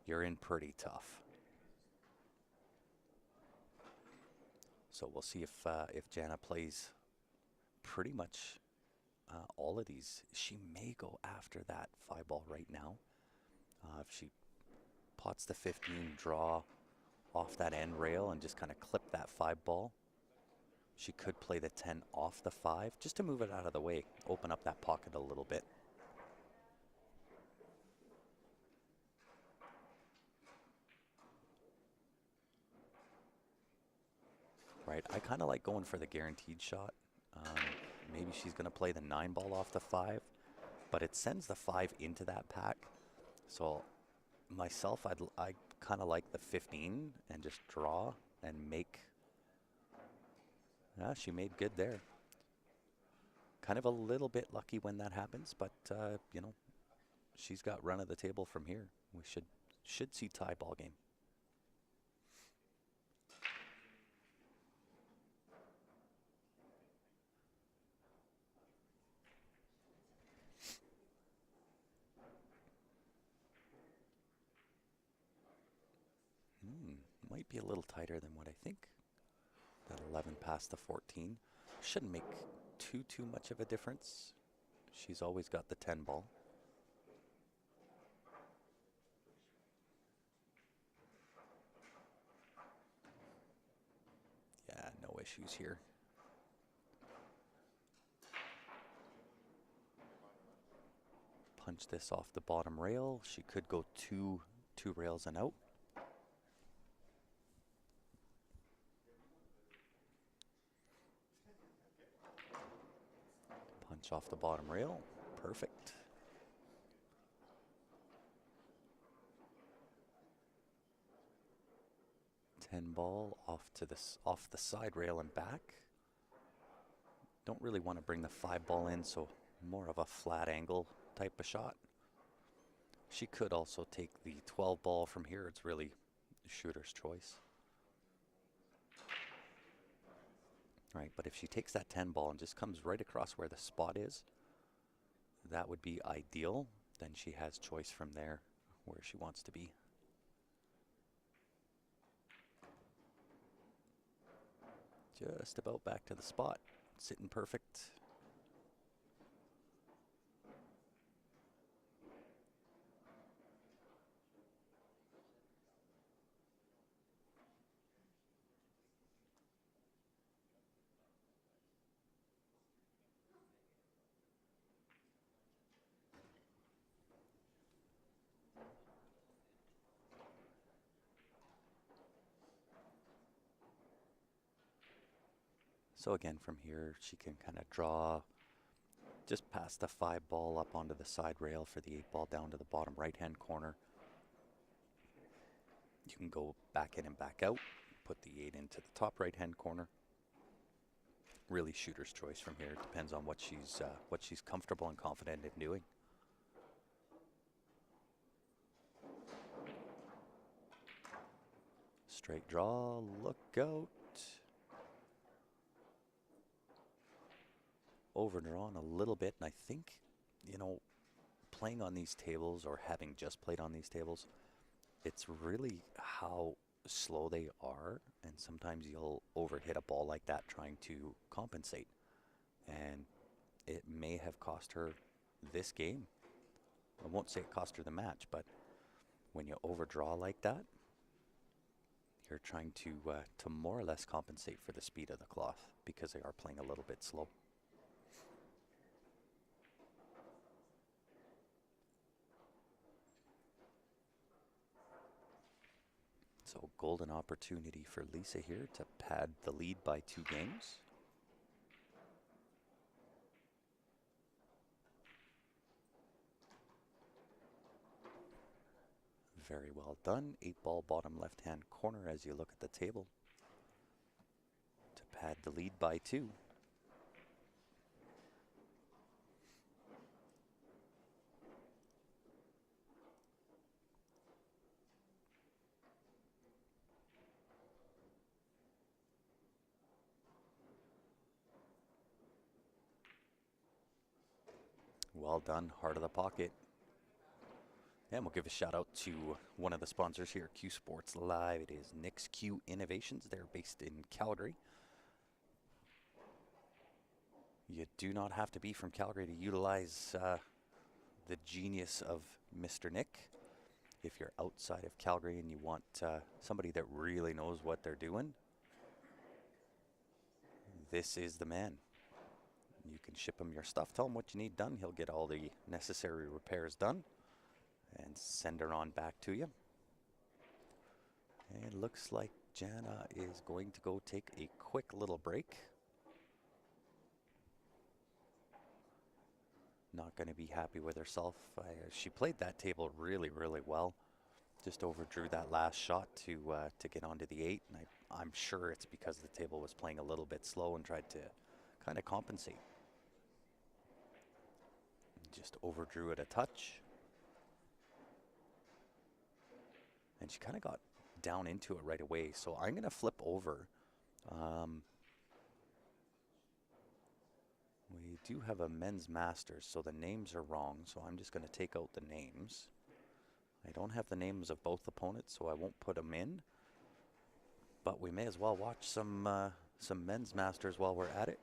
you're in pretty tough. So we'll see if Jana plays pretty much all of these. She may go after that 5 ball right now. If she pots the 15 draw off that end rail and just kind of clip that 5 ball, she could play the 10 off the 5 just to move it out of the way, open up that pocket a little bit. Right, I kind of like going for the guaranteed shot. Maybe she's going to play the 9 ball off the 5, but it sends the 5 into that pack. So myself, I kind of like the 15 and just draw and make. She made good there. Kind of a little bit lucky when that happens, but you know, she's got run of the table from here. We should see tie ball game. Might be a little tighter than what I think. That 11 past the 14 shouldn't make too much of a difference. She's always got the 10 ball. Yeah, no issues here. Punch this off the bottom rail. She could go two rails and out. Punch off the bottom rail. Perfect. Ten ball off the side rail and back. Don't really want to bring the 5 ball in, so more of a flat angle type of shot. She could also take the 12 ball from here. It's really shooter's choice. Right, but if she takes that 10 ball and just comes right across where the spot is, that would be ideal. Then she has choice from there where she wants to be. Just about back to the spot. Sitting perfect. So again, from here, she can kind of draw just past the 5 ball up onto the side rail for the 8 ball down to the bottom right-hand corner. You can go back in and back out, put the 8 into the top right-hand corner. Really shooter's choice from here. It depends on what she's comfortable and confident in doing. Straight draw, look out. Overdrawn a little bit, and I think, you know, playing on these tables or having just played on these tables, it's really how slow they are, and sometimes you'll overhit a ball like that trying to compensate, and it may have cost her this game. I won't say it cost her the match, but when you overdraw like that, you're trying to more or less compensate for the speed of the cloth because they are playing a little bit slow. So golden opportunity for Lisa here to pad the lead by 2 games. Very well done. 8 ball bottom left-hand corner as you look at the table to pad the lead by 2. Well done, heart of the pocket. And we'll give a shout out to one of the sponsors here, Q Sports Live. It is Nick's Q Innovations. They're based in Calgary. You do not have to be from Calgary to utilize the genius of Mr. Nick. If you're outside of Calgary and you want somebody that really knows what they're doing, this is the man. You can ship him your stuff, tell him what you need done. He'll get all the necessary repairs done and send her on back to you. And it looks like Jana is going to go take a quick little break. Not going to be happy with herself. She played that table really, really well. Just overdrew that last shot to get onto the 8, and I'm sure it's because the table was playing a little bit slow and tried to kind of compensate. Just overdrew it a touch. And she kind of got down into it right away. So I'm going to flip over. We do have a men's masters, so the names are wrong. So I'm just going to take out the names. I don't have the names of both opponents, so I won't put them in. But we may as well watch some men's masters while we're at it.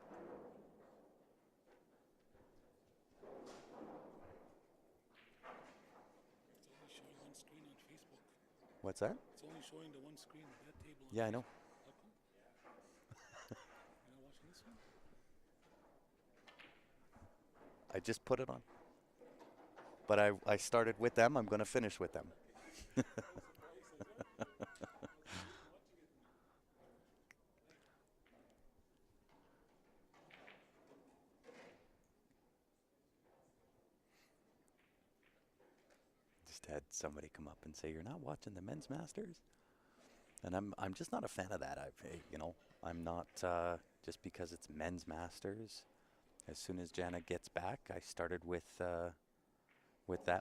What's that? It's only showing the one screen of that table. Yeah, I know. You're not watching this one? I just put it on. But I started with them. I'm going to finish with them. Just had somebody come up and say, "You're not watching the men's masters?" And I'm just not a fan of that. I'm not just because it's men's masters. As soon as Jana gets back, I started with that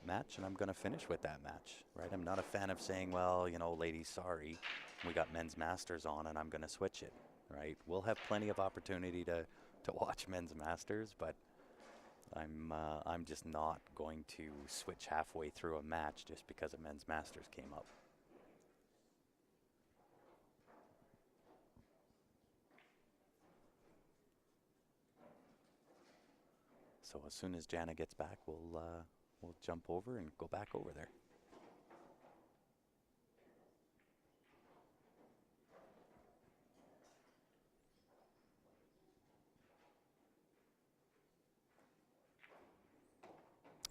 match, and I'm going to finish with that match. Right? I'm not a fan of saying, "Well, ladies, sorry, we got men's masters on, and I'm going to switch it." Right? We'll have plenty of opportunity to watch men's masters, but I'm just not going to switch halfway through a match just because a men's masters came up. So as soon as Jana gets back, we'll jump over and go back over there.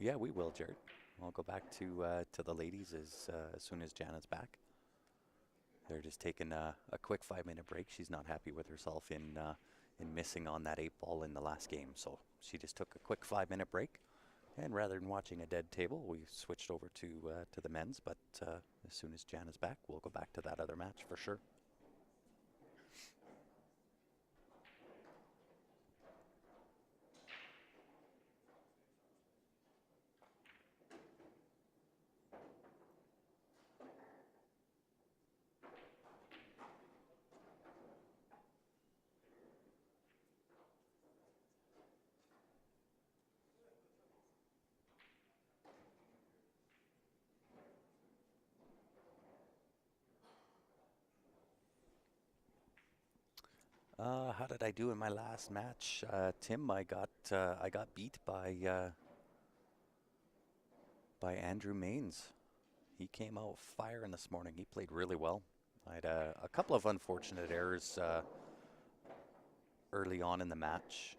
Yeah, we will, Jared. I'll go back to the ladies as soon as Jana's back. They're just taking a quick 5-minute break. She's not happy with herself in in missing on that 8 ball in the last game. So she just took a quick 5-minute break. And rather than watching a dead table, we switched over to the men's. But as soon as Jana's back, we'll go back to that other match for sure. How did I do in my last match, Tim? I got beat by Andrew Maines. He came out firing this morning. He played really well. I had a couple of unfortunate errors early on in the match.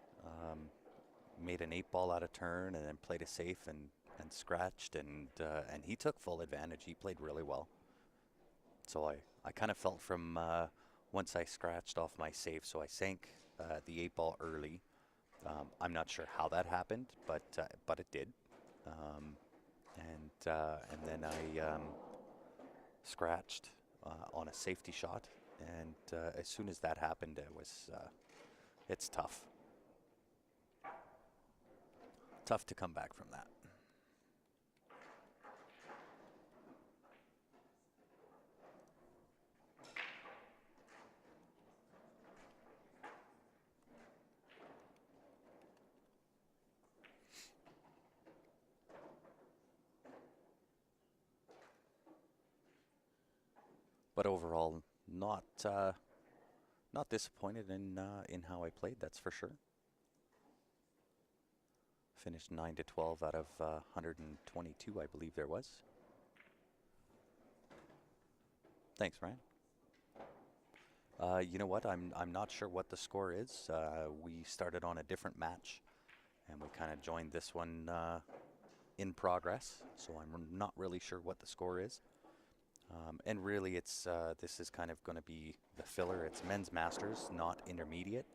Made an 8 ball out of turn and then played a safe and scratched, and he took full advantage. He played really well. So I kind of felt from once I scratched off my save, so I sank the 8 ball early. I'm not sure how that happened, but it did. And then I scratched on a safety shot, and as soon as that happened, it's tough. Tough to come back from that. But overall, not disappointed in how I played. That's for sure. Finished 9-12 out of 122, I believe there was. Thanks, Ryan. You know what? I'm not sure what the score is. We started on a different match, and we kind of joined this one in progress. So I'm not really sure what the score is. And really, it's this is kind of going to be the filler. It's men's masters, not intermediate.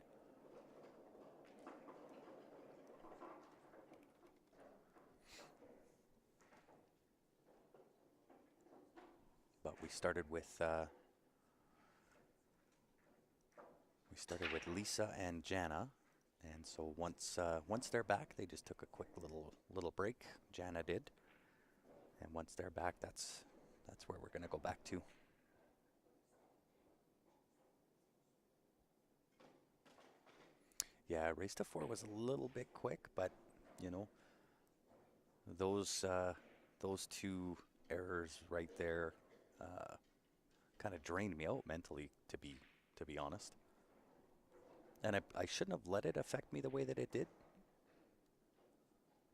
But we started with Lisa and Jana, and so once they're back, they just took a quick little break. Jana did, and once they're back, that's where we're going to go back to. Yeah, race to 4 was a little bit quick, but you know, those two errors right there kind of drained me out mentally, to be honest. And I shouldn't have let it affect me the way that it did.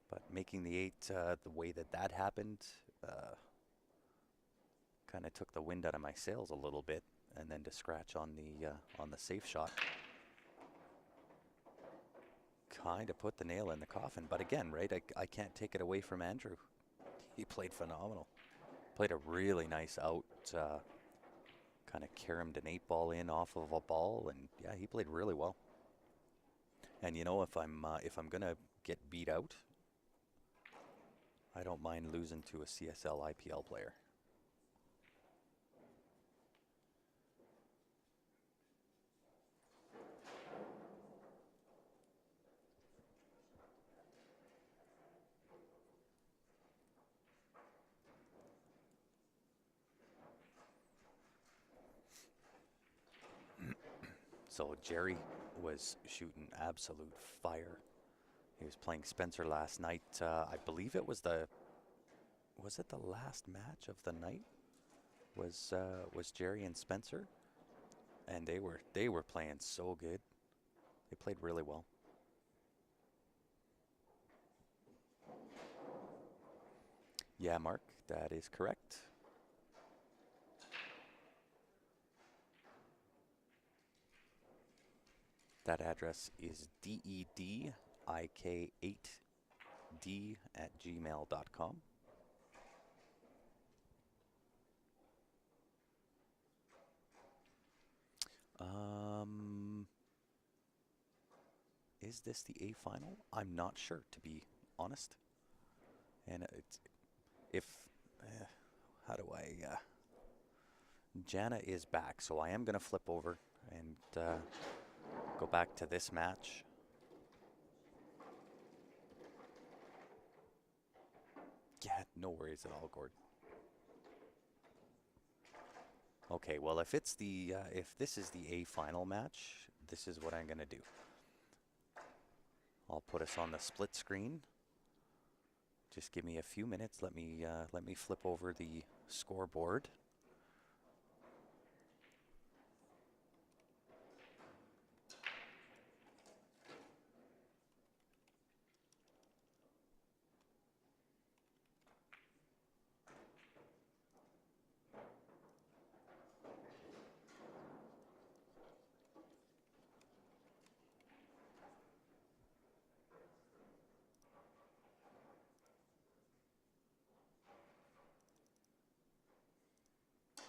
But making the 8 the way that happened kind of took the wind out of my sails a little bit, and then to scratch on the safe shot kind of put the nail in the coffin. But again, right, I can't take it away from Andrew. He played phenomenal. Played a really nice out, kind of caromed an 8 ball in off of a ball, and yeah, he played really well. And you know, if I'm gonna get beat out, I don't mind losing to a CSL IPL player. So Jerry was shooting absolute fire. He was playing Spencer last night. I believe it was the last match of the night? Was Jerry and Spencer? And they were playing so good. They played really well. Yeah, Mark, that is correct. That address is dedik8d@gmail.com. Is this the A final? I'm not sure, to be honest. And it's if how do I? Jana is back, so I am going to flip over and go back to this match. Yeah, no worries at all, Gord. Okay, well, if it's the if this is the A final match, this is what I'm going to do. I'll put us on the split screen. Just give me a few minutes. Let me flip over the scoreboard.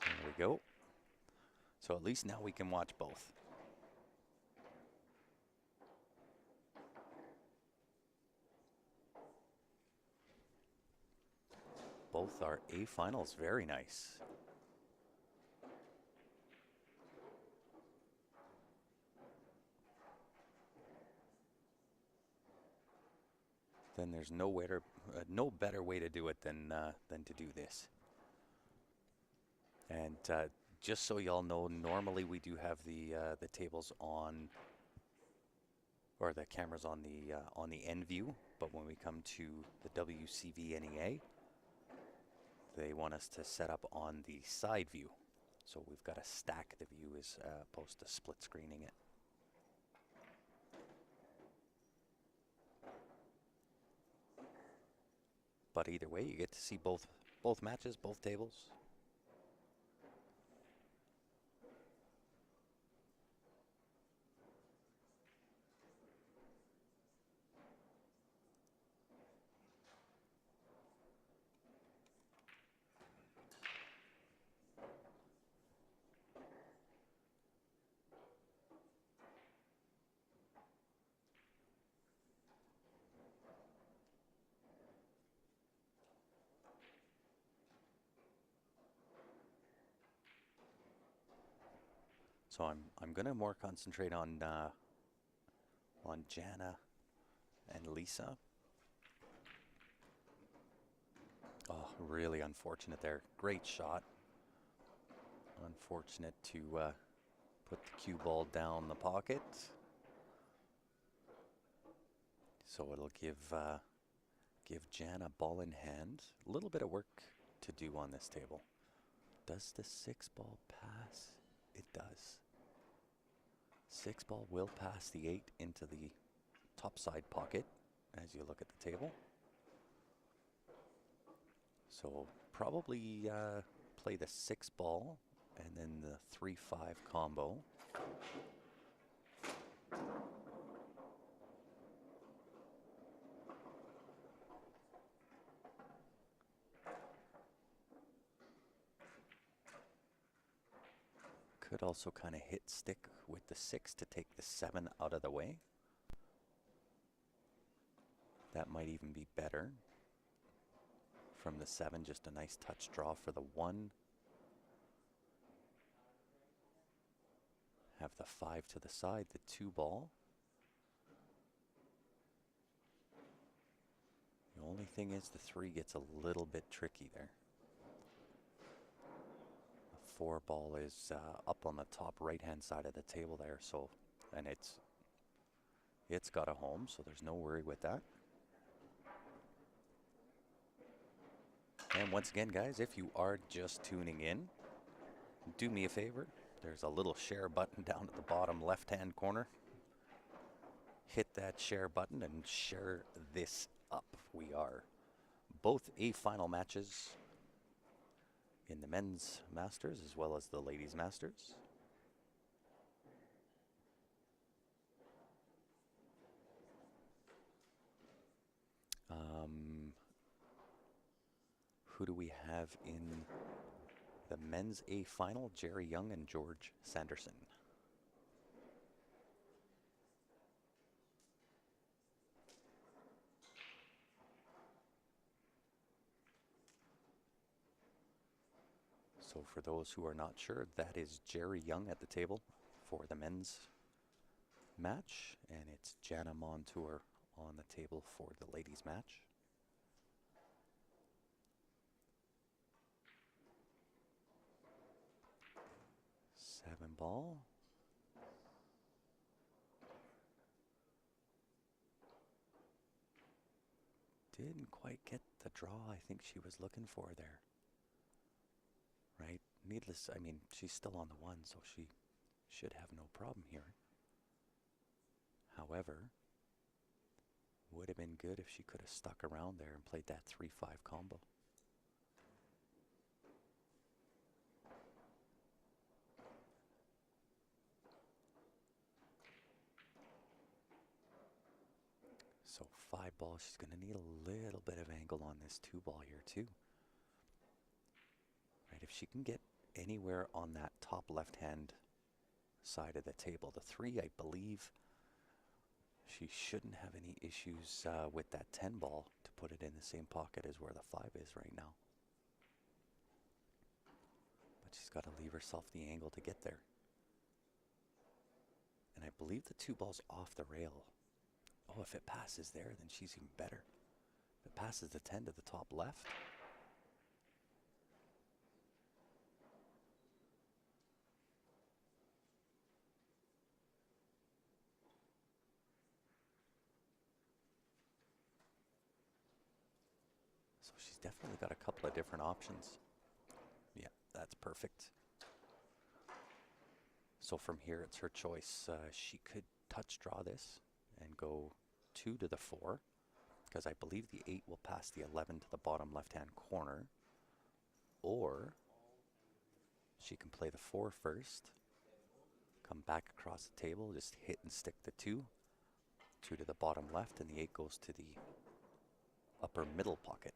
There we go. So at least now we can watch both. Both are A finals. Very nice. Then there's no better way to do it than to do this. And just so y'all know, normally we do have the tables on, or the cameras on the end view. But when we come to the WCVNEA, they want us to set up on the side view. So we've got to stack the view as opposed to split screening it. But either way, you get to see both matches, both tables. So I'm gonna more concentrate on Jana and Lisa. Oh, really unfortunate there. Great shot. Unfortunate to put the cue ball down the pocket. So it'll give Jana ball in hand. A little bit of work to do on this table. Does the 6 ball pass? It does. 6 ball will pass the 8 into the top side pocket as you look at the table. So probably play the 6 ball and then the 3-5 combo. Could also kind of hit stick with the 6 to take the 7 out of the way. That might even be better. From the 7, just a nice touch draw for the 1. Have the 5 to the side, the 2 ball. The only thing is the 3 gets a little bit tricky there. 4 ball is up on the top right hand side of the table there, so, and it's got a home, so there's no worry with that. And once again, guys, if you are just tuning in, do me a favor. There's a little share button down at the bottom left hand corner. Hit that share button and share this up. We are both A final matches in the men's Masters as well as the ladies' Masters. Who do we have in the men's A final? Jerry Young and George Sanderson. So for those who are not sure, that is Jerry Young at the table for the men's match, and it's Jana Montour on the table for the ladies' match. Seven ball. Didn't quite get the draw I think she was looking for there. Right? Needless, I mean, she's still on the one, so she should have no problem here. However, would have been good if she could have stuck around there and played that 3-5 combo. So 5 ball, she's going to need a little bit of angle on this 2 ball here too. Right, if she can get anywhere on that top left-hand side of the table, the 3, I believe, she shouldn't have any issues with that 10 ball to put it in the same pocket as where the 5 is right now. But she's got to leave herself the angle to get there. And I believe the 2 ball's off the rail. Oh, if it passes there, then she's even better. If it passes the 10 to the top left. So she's definitely got a couple of different options. Yeah, that's perfect. So from here, it's her choice. She could touch draw this and go 2 to the 4, because I believe the 8 will pass the 11 to the bottom left-hand corner. Or she can play the 4 first, come back across the table, just hit and stick the 2 to the bottom left, and the 8 goes to the upper middle pocket.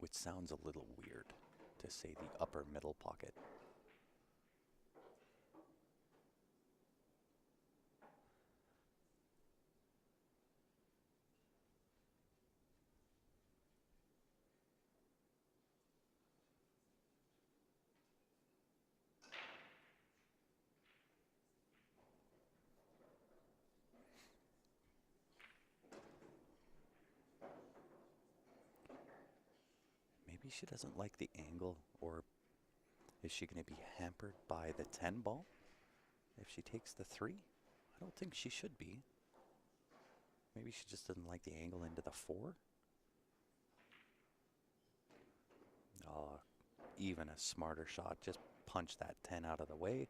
Which sounds a little weird to say the upper middle pocket. Maybe she doesn't like the angle, or is she going to be hampered by the 10 ball if she takes the 3? I don't think she should be. Maybe she just doesn't like the angle into the 4. Even a smarter shot, just punch that 10 out of the way.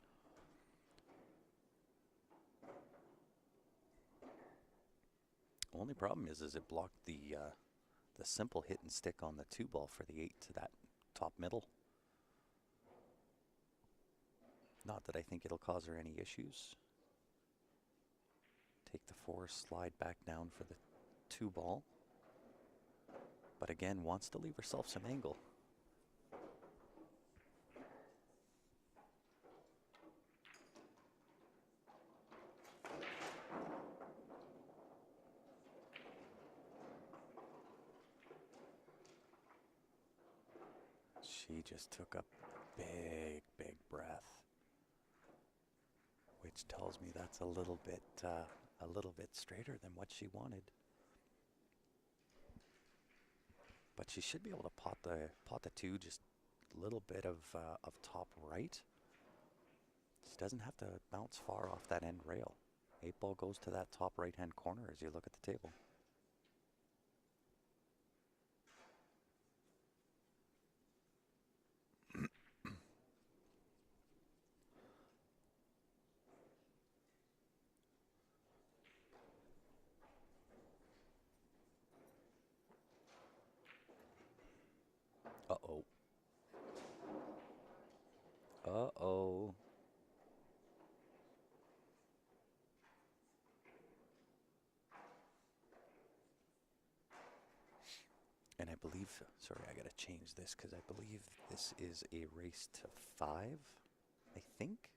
Only problem is it blocked the simple hit and stick on the 2 ball for the 8 to that top middle. Not that I think it'll cause her any issues. Take the 4, slide back down for the 2 ball. But again, wants to leave herself some angle. She just took a big, big breath, which tells me that's a little bit straighter than what she wanted. But she should be able to pot the 2 just a little bit of top right. She doesn't have to bounce far off that end rail. 8 ball goes to that top right-hand corner as you look at the table. Uh-oh. Uh-oh. And I believe, sorry, I gotta change this because I believe this is a race to 5, I think.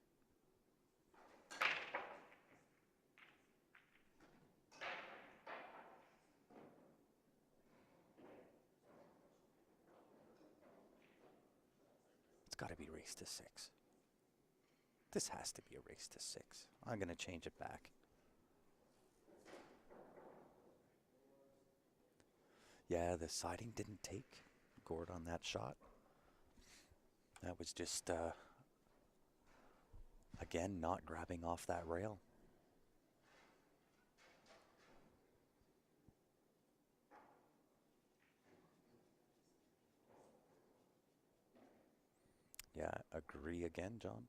got to be race to 6. This has to be a race to 6. I'm going to change it back. Yeah, the siding didn't take Gord on that shot. That was just, again, not grabbing off that rail. Yeah, agree again, John.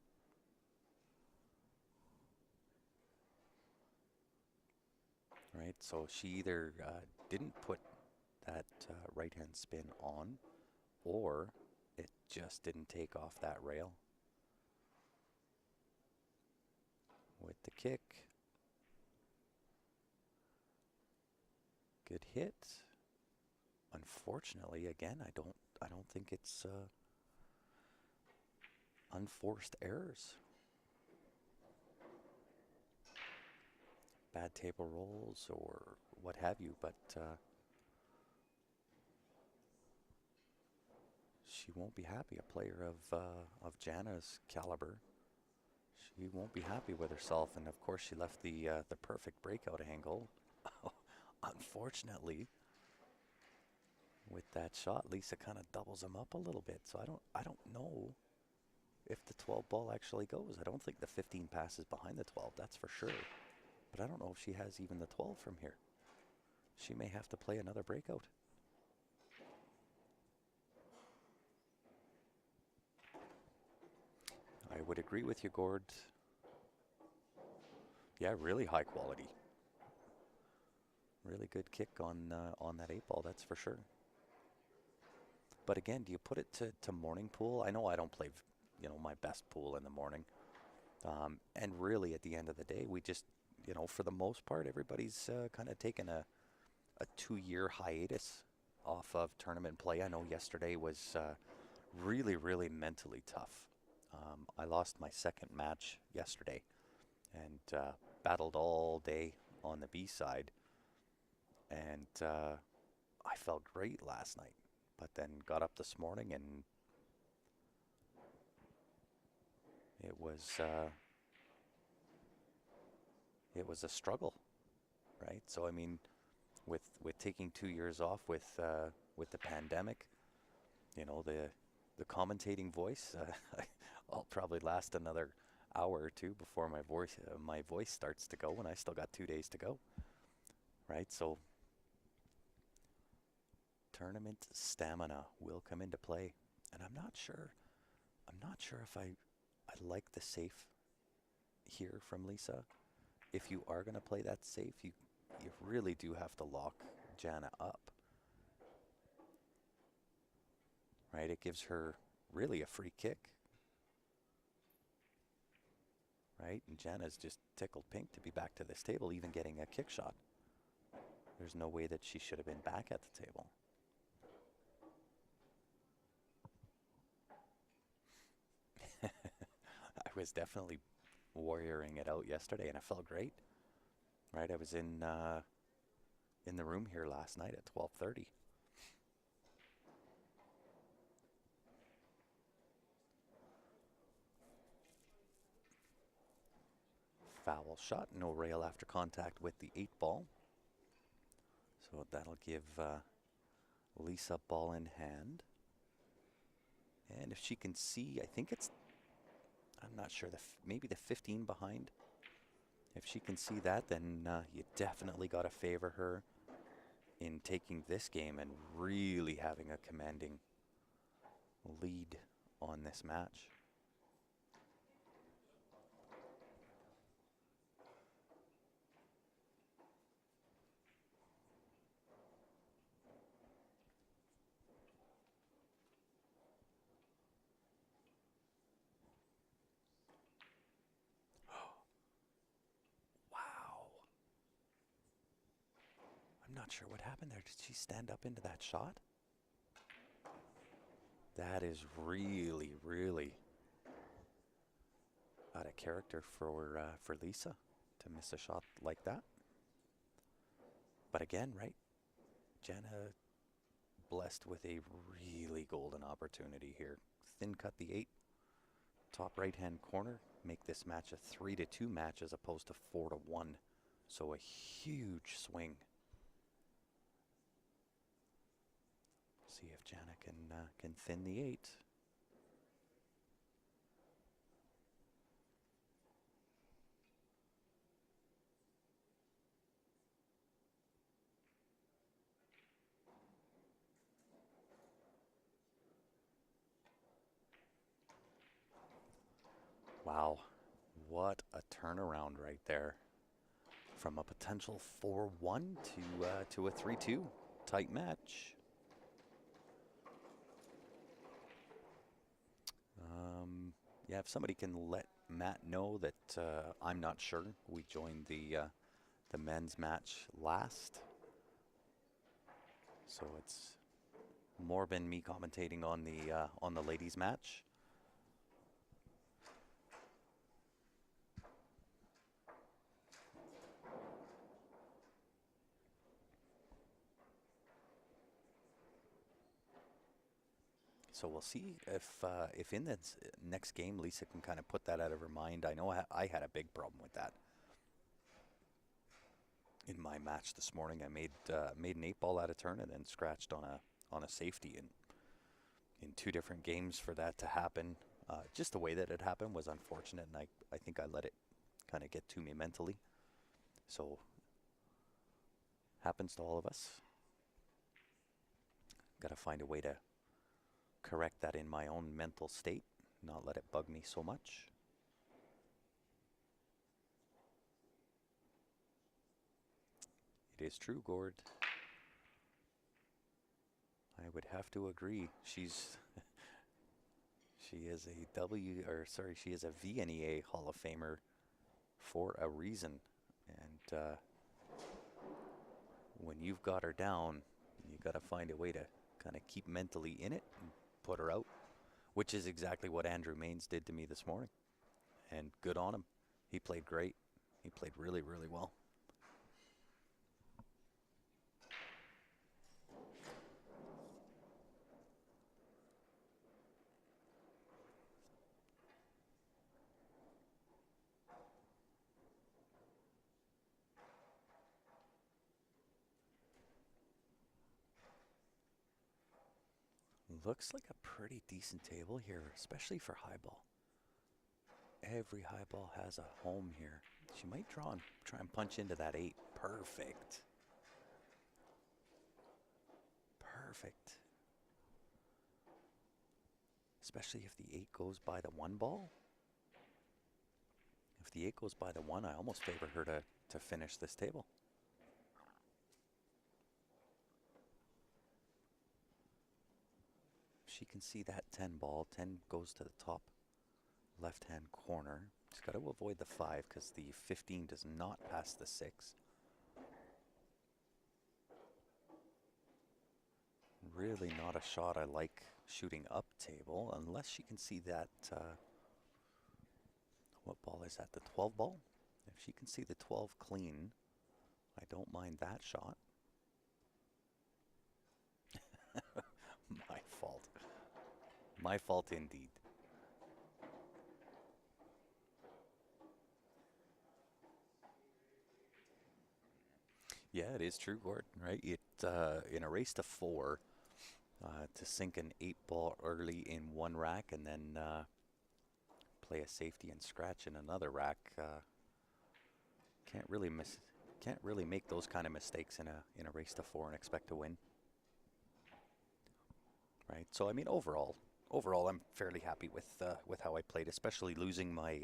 Right, so she either didn't put that right-hand spin on, or it just didn't take off that rail. With the kick. Good hit. Unfortunately, again, I don't think it's unforced errors. Bad table rolls or what have you, but she won't be happy. A player of Jana's caliber, she won't be happy with herself. And of course, she left the perfect breakout angle. Unfortunately, with that shot, Lisa kind of doubles him up a little bit. So I don't know if the 12 ball actually goes. I don't think the 15 passes behind the 12. That's for sure. But I don't know if she has even the 12 from here. She may have to play another breakout. I would agree with you, Gord. Yeah, really high quality. Really good kick on that 8 ball, that's for sure. But again, do you put it to morning pool? I know I don't play, my best pool in the morning. And really, at the end of the day, we just, for the most part, everybody's kind of taken a 2-year hiatus off of tournament play. I know yesterday was really, really mentally tough. I lost my second match yesterday and battled all day on the B side. And I felt great last night, but then got up this morning and it was a struggle, right? So I mean, with taking 2 years off with the pandemic, the commentating voice, I'll probably last another hour or two before my voice starts to go, and I still got 2 days to go, right? So tournament stamina will come into play, and I'm not sure if I like the safe here from Lisa. If you are going to play that safe, you really do have to lock Jana up, right? It gives her really a free kick, right? And Jana's just tickled pink to be back to this table, even getting a kick shot. There's no way that she should have been back at the table. I was definitely warrioring it out yesterday, and I felt great, right? I was in the room here last night at 12:30. Foul shot, no rail after contact with the 8 ball. So that'll give Lisa ball in hand. And if she can see, I think I'm not sure, maybe the 15 behind. If she can see that, then you definitely got to favor her in taking this game and really having a commanding lead on this match. Wow. I'm not sure what happened there. Did she stand up into that shot? That is really, really out of character for Lisa to miss a shot like that. But again, right, Jana blessed with a really golden opportunity here. Thin cut the 8, top right-hand corner, make this match a 3-2 match as opposed to 4-1. So a huge swing. See if Jana can thin the 8. Wow, what a turnaround right there. From a potential 4-1 to a 3-2. Tight match. Yeah, if somebody can let Matt know that I'm not sure. We joined the men's match last, so it's more been me commentating on the ladies' match. So we'll see if in the next game Lisa can kind of put that out of her mind. I know I had a big problem with that in my match this morning. I made an 8-ball out of turn and then scratched on a safety, and in 2 different games for that to happen. Just the way that it happened was unfortunate, and I think I let it kind of get to me mentally. So happens to all of us. Got to find a way to correct that in my own mental state, not let it bug me so much. It is true, Gord. I would have to agree. She is she is a VNEA Hall of Famer for a reason. And when you've got her down, you got to find a way to kind of keep mentally in it and put her out, which is exactly what Andrew Maines did to me this morning. And good on him. He played great. He played really, really well. Looks like a pretty decent table here, especially for high ball. Every high ball has a home here. She might try and punch into that 8. Perfect. Perfect. Especially if the 8 goes by the 1 ball. If the 8 goes by the 1, I almost favor her to finish this table. She can see that 10 ball. 10 goes to the top left-hand corner. She's got to avoid the 5 because the 15 does not pass the 6. Really not a shot I like shooting up table unless she can see that, what ball is that, the 12 ball? If she can see the 12 clean, I don't mind that shot. My fault. My fault indeed. Yeah, it is true, Gord, right? It in a race to 4, to sink an 8 ball early in one rack and then play a safety and scratch in another rack, can't really make those kind of mistakes in a race to 4 and expect to win. Right. So I mean, overall, I'm fairly happy with how I played, especially losing my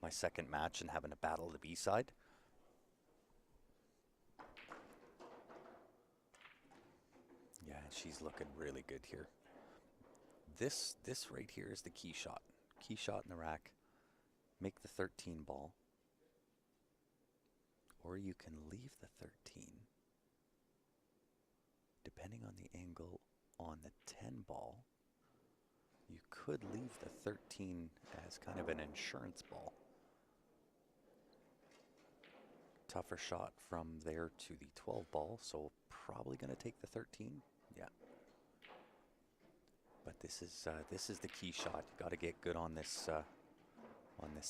my second match and having to battle the B side. Yeah, she's looking really good here. This right here is the key shot. Key shot in the rack. Make the 13 ball. Or you can leave the 13. Depending on the angle on the 10 ball, you could leave the 13 as kind of an insurance ball. Tougher shot from there to the 12 ball, so probably going to take the 13. Yeah. But This is the key shot. You got to get good on this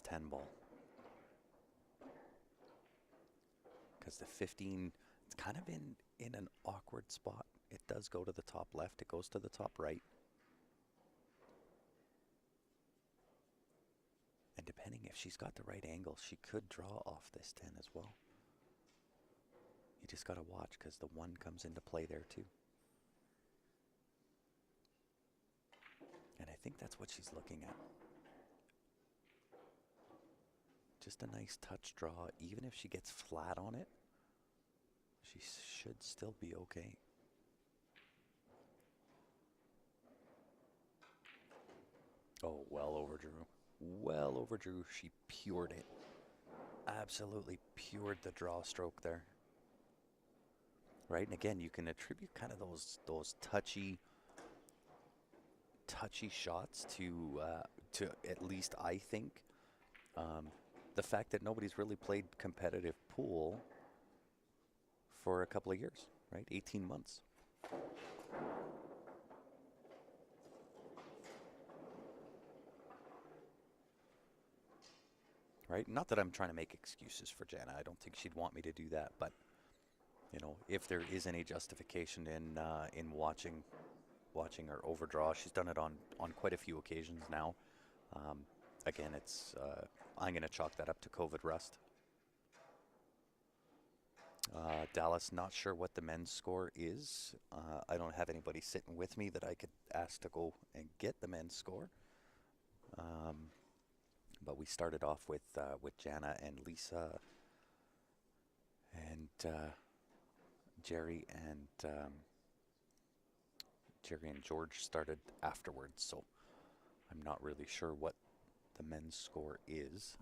10 ball. Because the 15, it's kind of in an awkward spot. It does go to the top left. It goes to the top right. And depending if she's got the right angle, she could draw off this 10 as well. You just got to watch because the 1 comes into play there too. And I think that's what she's looking at. Just a nice touch draw. Even if she gets flat on it, she should still be okay. Oh, well overdrew. Well overdrew. She pured it. Absolutely pured the draw stroke there. Right, and again, you can attribute kind of those touchy shots to at least I think the fact that nobody's really played competitive pool for a couple of years, right? 18 months. Right? Not that I'm trying to make excuses for Jana. I don't think she'd want me to do that, but you know, if there is any justification in watching her overdraw, she's done it on quite a few occasions now. Again, it's I'm going to chalk that up to COVID rust. Dallas, not sure what the men's score is. I don't have anybody sitting with me that I could ask to go and get the men's score. But we started off with Jana and Lisa and Jerry and George started afterwards, so I'm not really sure what the men's score is.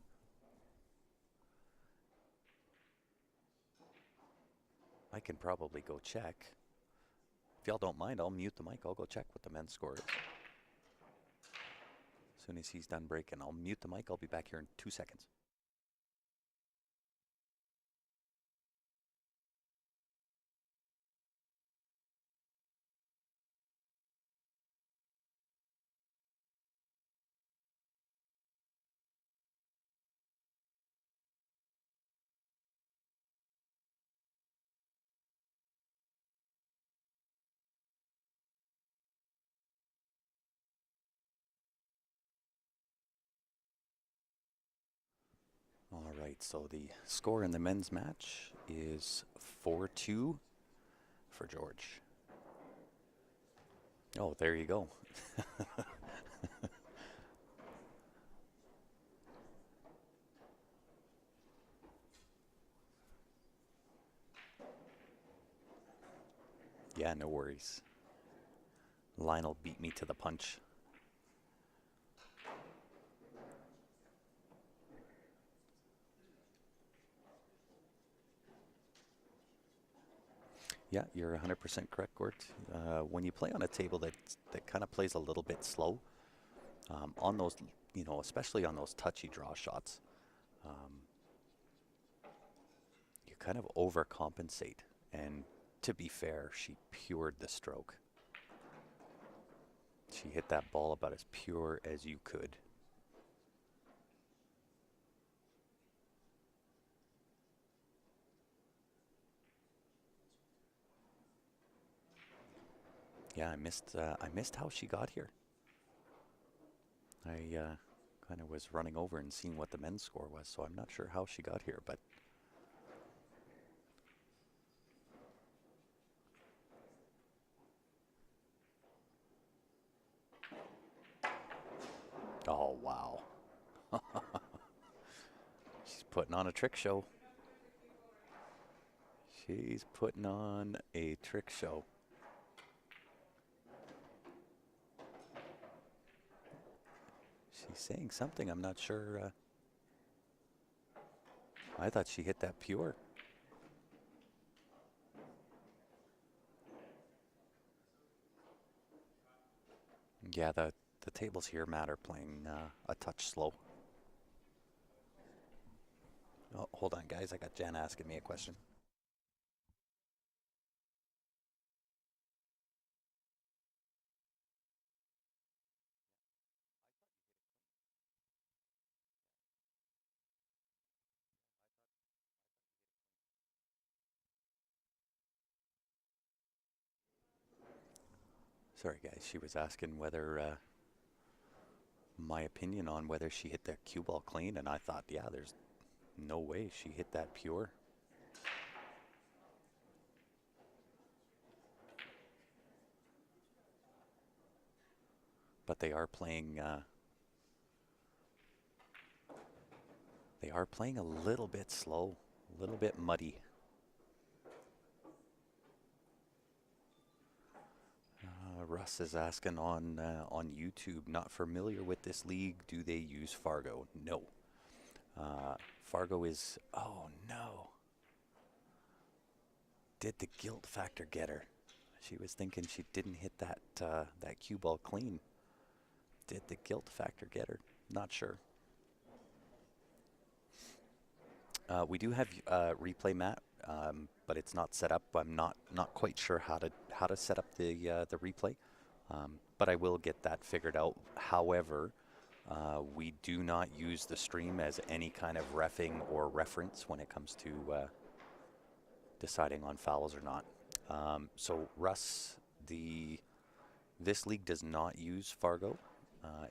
I can probably go check. If y'all don't mind, I'll mute the mic. I'll go check what the men's score is. As soon as he's done breaking, I'll mute the mic. I'll be back here in 2 seconds. All right, so the score in the men's match is 4-2 for George. Oh, there you go. Yeah, no worries. Lionel beat me to the punch. Yeah, you're 100% correct, Gort. When you play on a table that kind of plays a little bit slow, on those, you know, especially on those touchy draw shots, you kind of overcompensate. And to be fair, she pured the stroke. She hit that ball about as pure as you could. Yeah, I missed how she got here. I kind of was running over and seeing what the men's score was, so I'm not sure how she got here, but oh wow. She's putting on a trick show. She's putting on a trick show. She's saying something, I'm not sure. I thought she hit that pure. Yeah, the tables here, Matt, are playing a touch slow. Oh, hold on, guys. I got Jen asking me a question. Sorry, guys. She was asking whether my opinion on whether she hit that cue ball clean, and I thought, yeah, there's no way she hit that pure. But they are playing. They are playing a little bit slow, a little bit muddy. Russ is asking on YouTube, not familiar with this league. Do they use Fargo? No. Fargo is. Oh no. Did the guilt factor get her? She was thinking she didn't hit that that cue ball clean. Did the guilt factor get her? Not sure. We do have replay, Matt, but it's not set up. I'm not quite sure how to set up the replay, but I will get that figured out. However, we do not use the stream as any kind of reffing or reference when it comes to deciding on fouls or not. So Russ, this league does not use Fargo.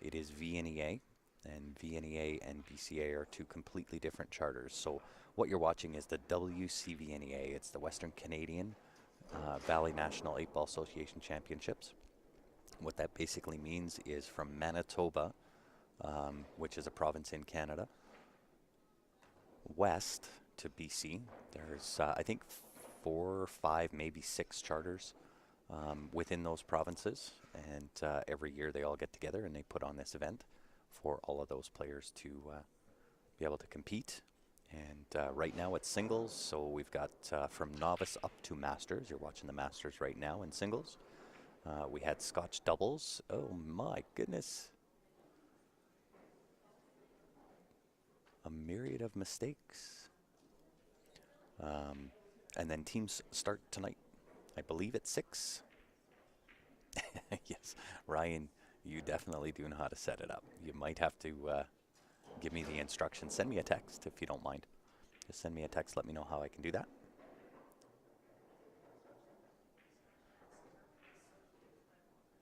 It is VNEA. And VNEA and BCA are two completely different charters. So what you're watching is the WCVNEA. It's the Western Canadian Valley National 8-Ball Association Championships. What that basically means is from Manitoba, which is a province in Canada, west to BC. There's, I think, 4 or 5, maybe 6 charters within those provinces. And every year they all get together and they put on this event for all of those players to be able to compete. And right now it's singles, so we've got from novice up to masters. You're watching the masters right now in singles. We had Scotch doubles. Oh my goodness. A myriad of mistakes. And then teams start tonight. I believe at 6. Yes, Ryan, you definitely do know how to set it up. You might have to give me the instructions. Send me a text if you don't mind. Just send me a text. Let me know how I can do that.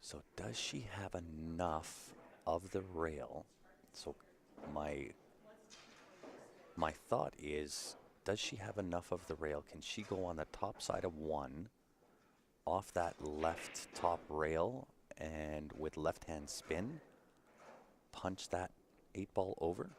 So does she have enough of the rail? So my thought is, does she have enough of the rail? Can she go on the top side of 1 off that left top rail and with left-hand spin, punch that 8-ball over?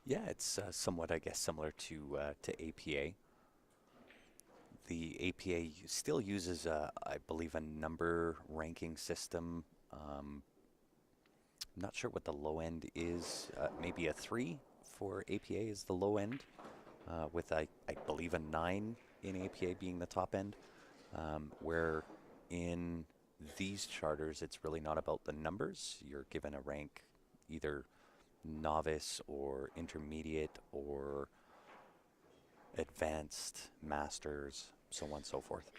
Yeah, it's somewhat, I guess, similar to APA. The APA still uses, I believe, a number ranking system. I'm not sure what the low end is. Maybe a 3 for APA is the low end, with, I believe, a 9 in APA being the top end, where in these charters, it's really not about the numbers. You're given a rank either novice or intermediate or advanced, masters, so on and so forth.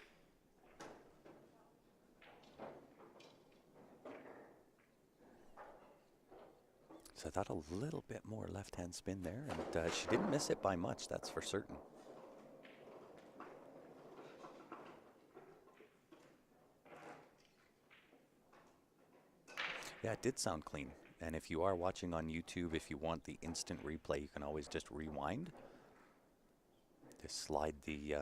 So I thought a little bit more left-hand spin there, and she didn't miss it by much, that's for certain. Yeah, it did sound clean. And if you are watching on YouTube, if you want the instant replay, you can always just rewind. Just slide the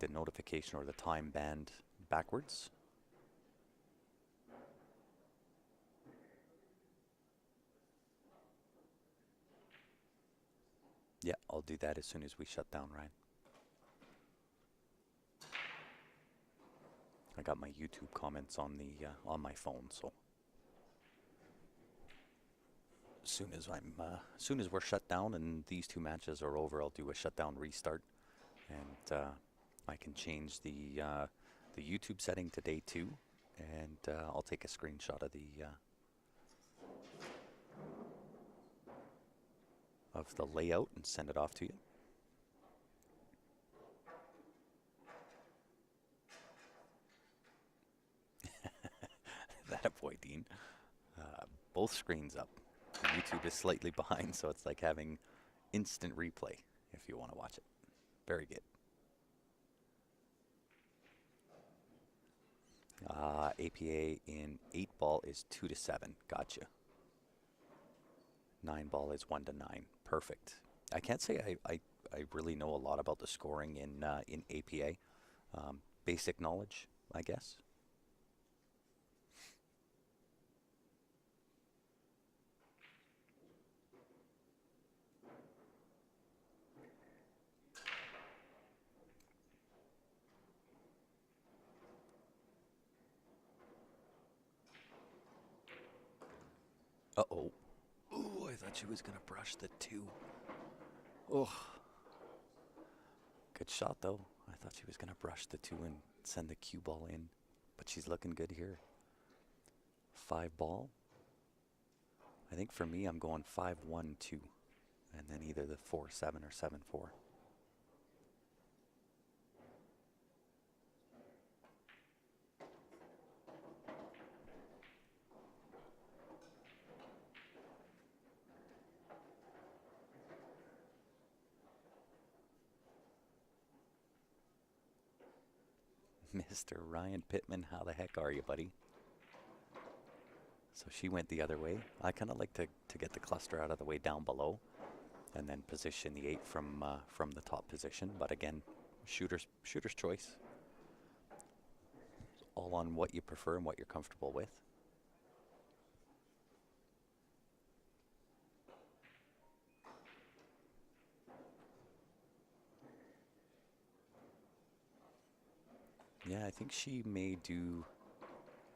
notification or the time band backwards. Yeah, I'll do that as soon as we shut down, Ryan. I got my YouTube comments on the on my phone, so as soon as we're shut down and these 2 matches are over, I'll do a shutdown restart, and I can change the YouTube setting to day 2, and I'll take a screenshot of the layout and send it off to you. That a boy, Dean. Both screens up. YouTube is slightly behind, so it's like having instant replay if you want to watch it. Very good. APA in 8-ball is 2-7. Gotcha. 9-ball is 1-9. Perfect. I can't say I really know a lot about the scoring in APA. Basic knowledge, I guess. Uh-oh. Ooh, I thought she was going to brush the 2. Oh. Good shot, though. I thought she was going to brush the 2 and send the cue ball in. But she's looking good here. 5-ball. I think for me, I'm going 5-1-2. And then either the 4-7 or 7-4. Mr. Ryan Pittman, how the heck are you, buddy? So she went the other way. I kind of like to get the cluster out of the way down below and then position the 8 from the top position. But again, shooter's choice. All on what you prefer and what you're comfortable with. Yeah, I think she may do,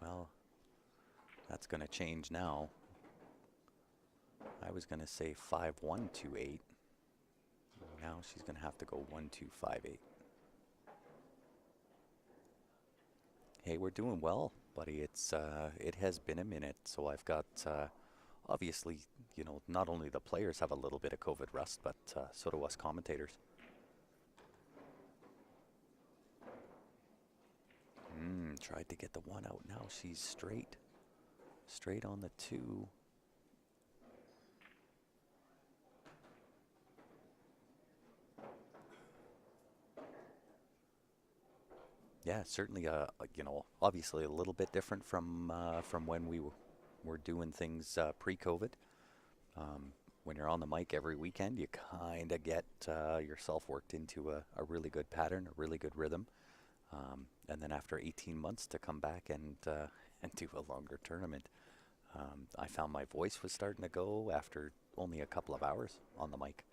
well, that's going to change now. I was going to say 5-1-2-8. Now she's going to have to go 1-2-5-8. Hey, we're doing well, buddy. It has been a minute, so I've got obviously, you know, not only the players have a little bit of COVID rust, but so do us commentators. Tried to get the 1 out. Now she's straight on the 2. Yeah, certainly, you know, obviously a little bit different from when we were doing things pre-COVID. When you're on the mic every weekend, you kind of get yourself worked into a really good pattern, a really good rhythm. And then after 18 months to come back and do a longer tournament, I found my voice was starting to go after only a couple of hours on the mic.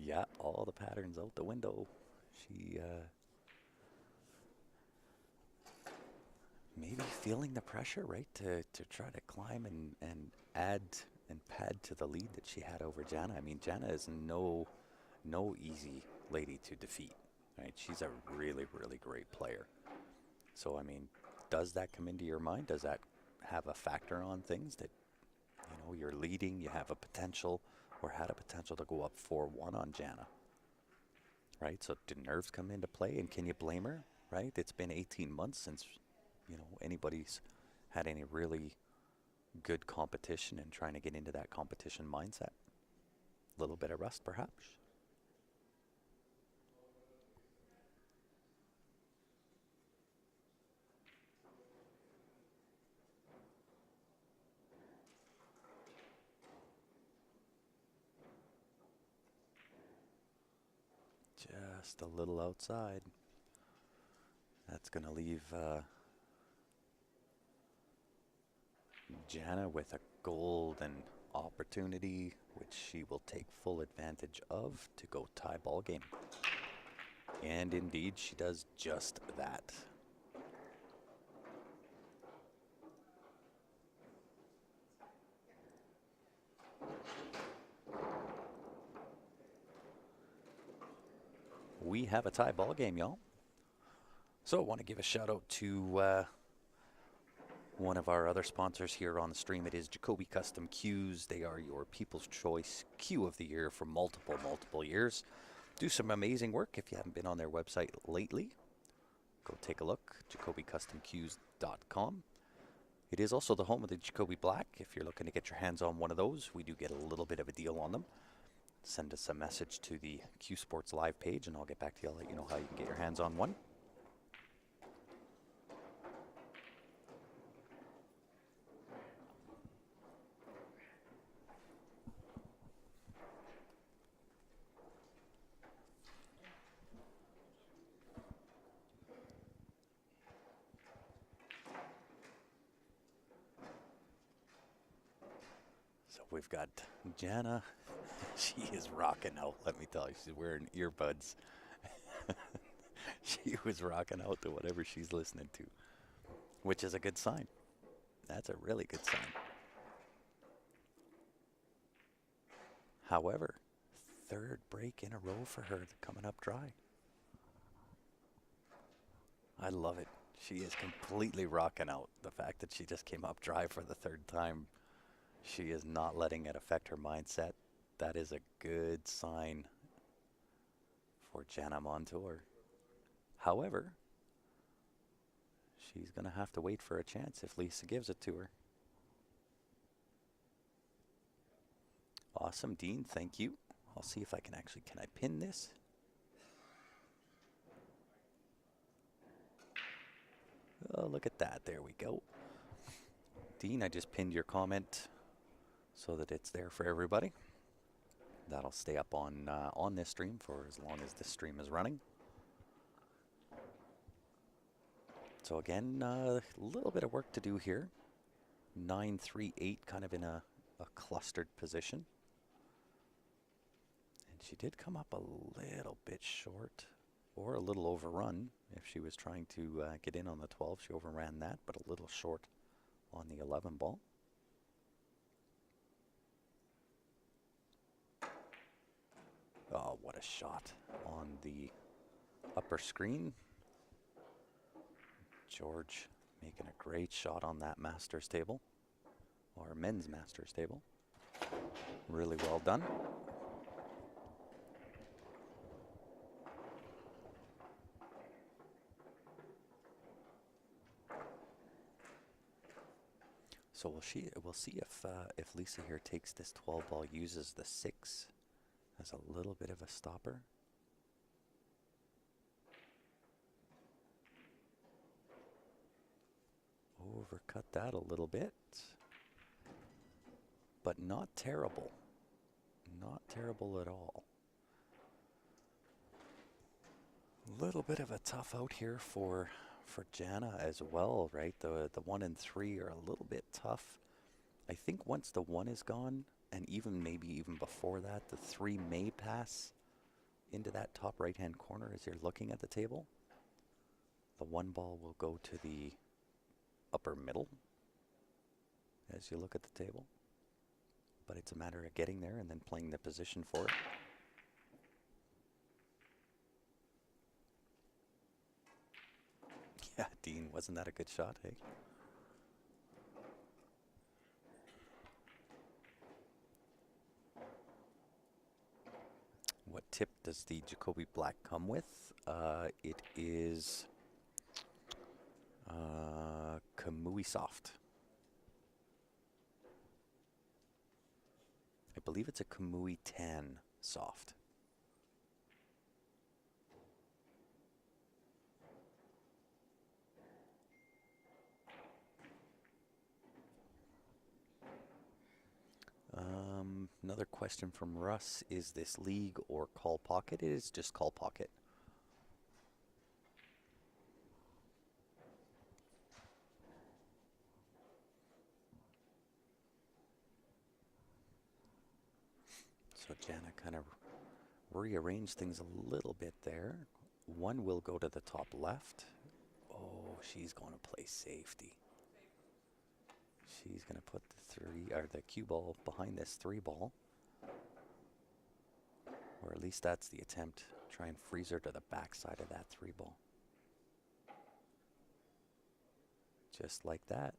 Yeah, all the patterns out the window. She maybe feeling the pressure, right, to try to climb and add and pad to the lead that she had over Jana. I mean, Jana is no easy lady to defeat, right? She's a really, really great player. So, I mean, does that come into your mind? Does that have a factor on things that, you know, you're leading, you have a potential or had a potential to go up 4-1 on Jana, right? So did nerves come into play, and can you blame her, right? It's been 18 months since, you know, anybody's had any really good competition and trying to get into that competition mindset. A little bit of rust, perhaps. Just a little outside. That's going to leave Jana with a golden opportunity, which she will take full advantage of to go tie ball game. And indeed, she does just that. We have a tie ball game, y'all. So I want to give a shout out to one of our other sponsors here on the stream. It is Jacoby Custom Cues. They are your People's Choice Cue of the Year for multiple years. Do some amazing work. If you haven't been on their website lately, go take a look, jacobicustomcues.com. It is also the home of the Jacoby Black. If you're looking to get your hands on one of those, we do get a little bit of a deal on them. Send us a message to the Q Sports Live page, and I'll get back to you. I'll let you know how you can get your hands on one. So we've got Jana. She is rocking out, let me tell you. She's wearing earbuds. She was rocking out to whatever she's listening to, which is a good sign. That's a really good sign. However, third break in a row for her coming up dry. I love it. She is completely rocking out. The fact that she just came up dry for the third time, she is not letting it affect her mindset. That is a good sign for Jana Montour. However, she's going to have to wait for a chance if Lisa gives it to her. Awesome, Dean. Thank you. I'll see if I can actually, can I pin this? Oh, look at that. There we go. Dean, I just pinned your comment so that it's there for everybody. That'll stay up on this stream for as long as this stream is running. So again, a little bit of work to do here. 9-3-8, kind of in a clustered position. And she did come up a little bit short, or a little overrun. If she was trying to get in on the 12, she overran that, but a little short on the 11 ball. Oh, what a shot on the upper screen. George making a great shot on that Masters table, or men's Masters table. Really well done. So we'll see if Lisa here takes this 12 ball, uses the 6 as a little bit of a stopper. Overcut that a little bit, but not terrible. Not terrible at all. A little bit of a tough out here for Jana as well, right? The 1 and 3 are a little bit tough. I think once the 1 is gone, and maybe even before that, the 3 may pass into that top right-hand corner as you're looking at the table. The 1 ball will go to the upper middle as you look at the table. But it's a matter of getting there and then playing the position for it. Yeah, Dean, wasn't that a good shot, hey? What tip does the Jacoby Black come with? It is Kamui Soft. I believe it's a Kamui Tan Soft. Another question from Russ, is this league or call pocket? It is just call pocket. So Jana kind of rearranged things a little bit there. 1 will go to the top left. Oh, she's going to play safety. She's going to put the cue ball behind this 3 ball. Or at least that's the attempt. Try and freeze her to the backside of that 3-ball. Just like that.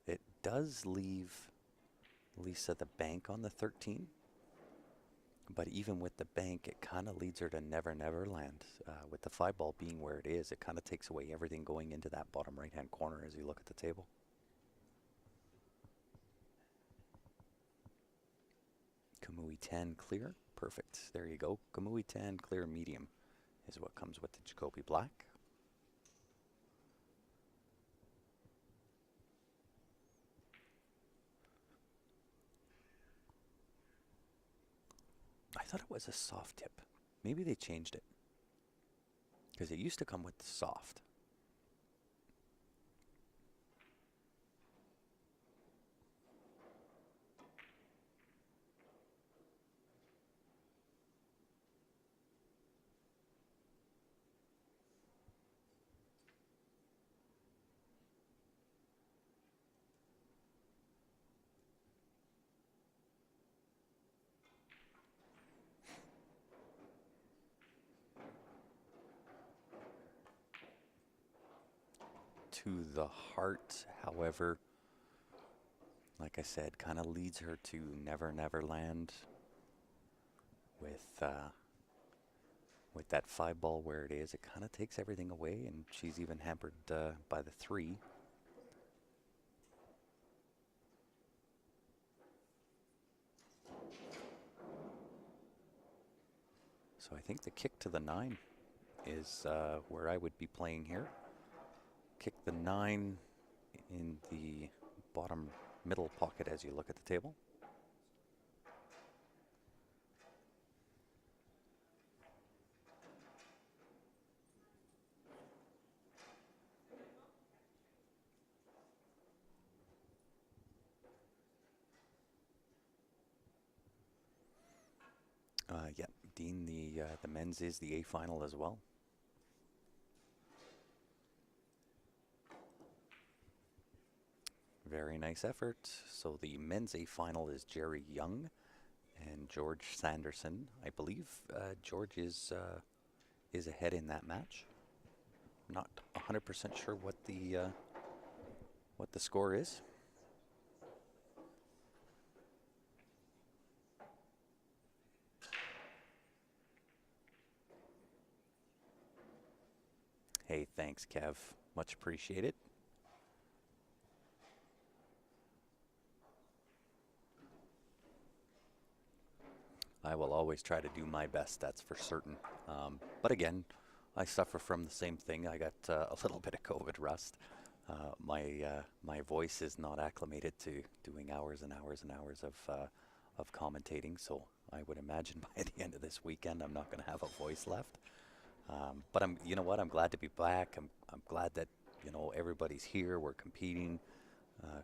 It does leave Lisa the bank on the 13. But even with the bank, it kind of leads her to Never Never Land. With the 5-ball being where it is, it kind of takes away everything going into that bottom right-hand corner as you look at the table. Kamui 10 clear. Perfect. There you go. Kamui 10 clear medium is what comes with the Jacoby Black. I thought it was a soft tip. Maybe they changed it. Because it used to come with the soft. To the heart, however, like I said, kind of leads her to Never Never Land with that 5-ball where it is. It kind of takes everything away, and she's even hampered by the 3. So I think the kick to the 9 is where I would be playing here. Kick the 9 in the bottom middle pocket as you look at the table. Yeah, Dean, the men's is the A final as well. Very nice effort. So the men's A final is Jerry Young and George Sanderson. I believe George is ahead in that match. I'm not 100% sure what the score is. Hey, thanks, Kev. Much appreciated. I will always try to do my best, that's for certain. But again, I suffer from the same thing. I got a little bit of COVID rust. My voice is not acclimated to doing hours and hours and hours of commentating, so I would imagine by the end of this weekend I'm not going to have a voice left. But you know what? I'm glad to be back. I'm glad that everybody's here. We're competing,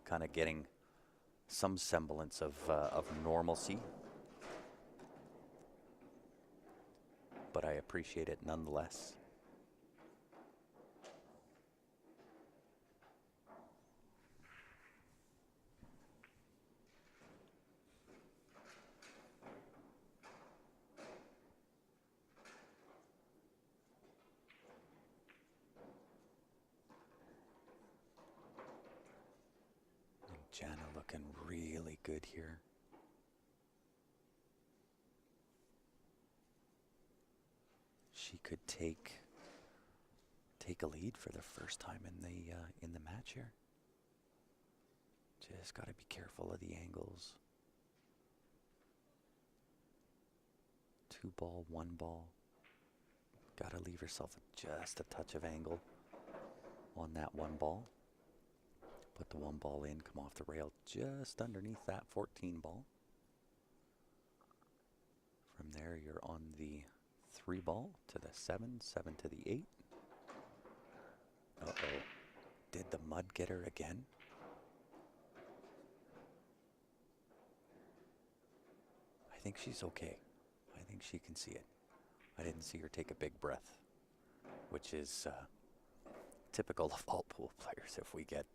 kind of getting some semblance of normalcy. But I appreciate it nonetheless. And Jana looking really good here. She could take a lead for the first time in the match here. Just got to be careful of the angles. 2-ball, 1-ball. Got to leave herself just a touch of angle on that 1-ball. Put the 1-ball in, come off the rail just underneath that 14-ball. From there, you're on the 3-ball to the 7, 7 to the 8. Uh-oh. Did the mud get her again? I think she's okay. I think she can see it. I didn't see her take a big breath, which is typical of all pool players. If we get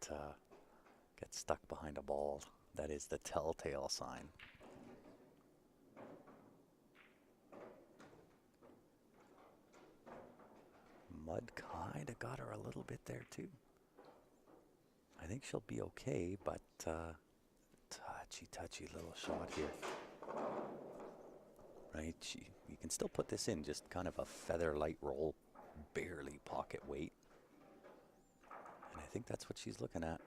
stuck behind a ball, that is the telltale sign. mud kind of got her a little bit there too. I think she'll be okay, but touchy little shot here. Right, you can still put this in, just kind of a feather light roll, barely pocket weight. And I think that's what she's looking at,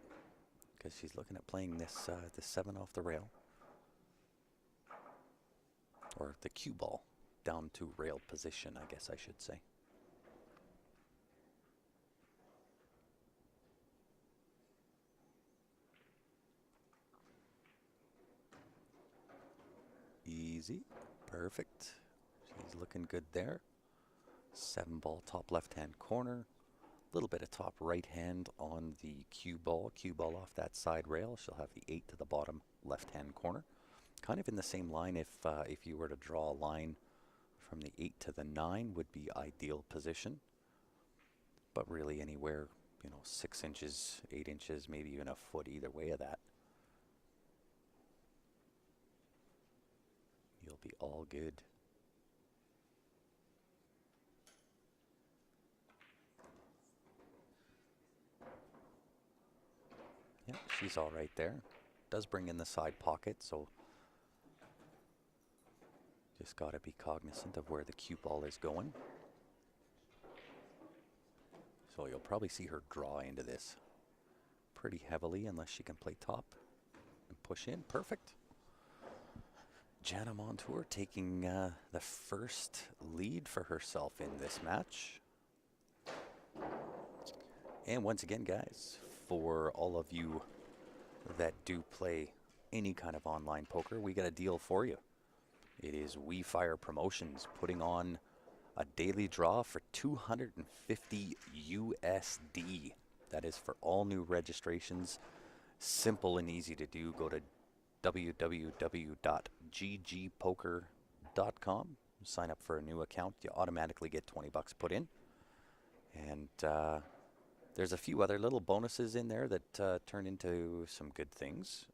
because she's looking at playing this 7 off the rail. Or the cue ball down to rail position, I guess I should say. Easy. Perfect. She's looking good there. 7 ball top left hand corner. A little bit of top right hand on the cue ball. Cue ball off that side rail. She'll have the 8 to the bottom left hand corner. Kind of in the same line, if you were to draw a line from the 8 to the 9 would be ideal position. But really anywhere, 6 inches, 8 inches, maybe even a foot either way of that, you'll be all good. Yeah, she's all right there. Does bring in the side pocket, so just got to be cognizant of where the cue ball is going. So you'll probably see her draw into this pretty heavily unless she can play top and push in. Perfect. Jana Montour taking the first lead for herself in this match. And once again, guys, for all of you that do play any kind of online poker, we got a deal for you. It is We Fire Promotions putting on a daily draw for 250 USD. That is for all new registrations. Simple and easy to do. Go to www.ggpoker.com. Sign up for a new account. You automatically get 20 bucks put in. And there's a few other little bonuses in there that turn into some good things.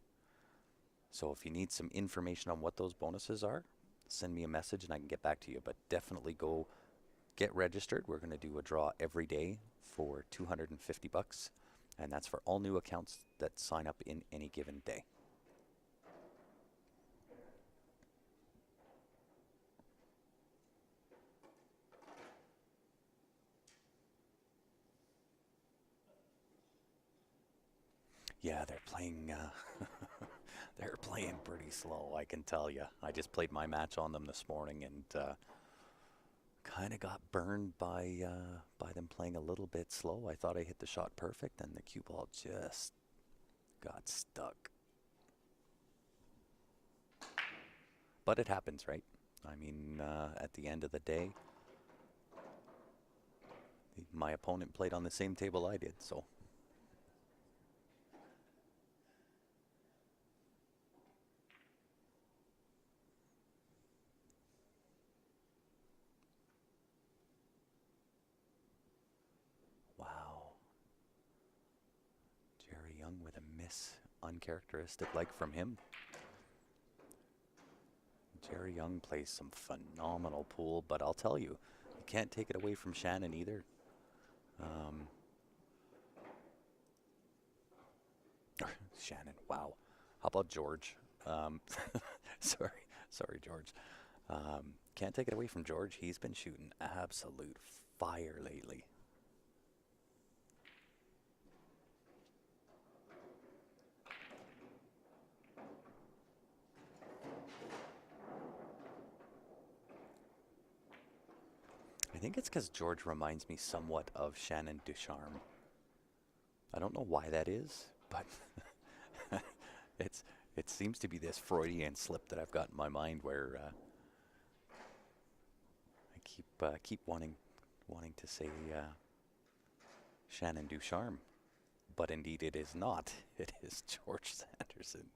So if you need some information on what those bonuses are, send me a message and I can get back to you. But definitely go get registered. We're going to do a draw every day for 250 bucks. And that's for all new accounts that sign up in any given day. Yeah, they're playing they're playing pretty slow, I can tell you. I just played my match on them this morning and kind of got burned by them playing a little bit slow. I thought I hit the shot perfect and the cue ball just got stuck. But it happens, right? I mean, at the end of the day, my opponent played on the same table I did, so. Wow. Jerry Young with a miss, uncharacteristic like from him. Jerry Young plays some phenomenal pool, but I'll tell you, you can't take it away from Shannon either. Shannon, wow. How about George? Sorry, George. Can't take it away from George. He's been shooting absolute fire lately. I think it's because George reminds me somewhat of Shannon Ducharme. I don't know why that is, but it seems to be this Freudian slip that I've got in my mind where I keep wanting to say Shannon Ducharme, but indeed it is not. It is George Sanderson.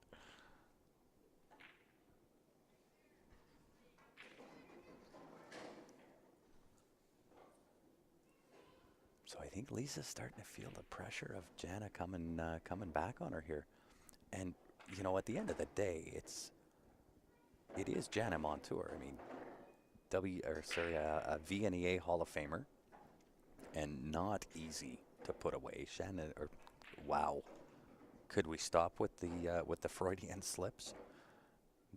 So I think Lisa's starting to feel the pressure of Jana coming back on her here. And, at the end of the day, it is Jana Montour. I mean, a VNEA Hall of Famer. and not easy to put away. Shannon, or wow, could we stop with the Freudian slips?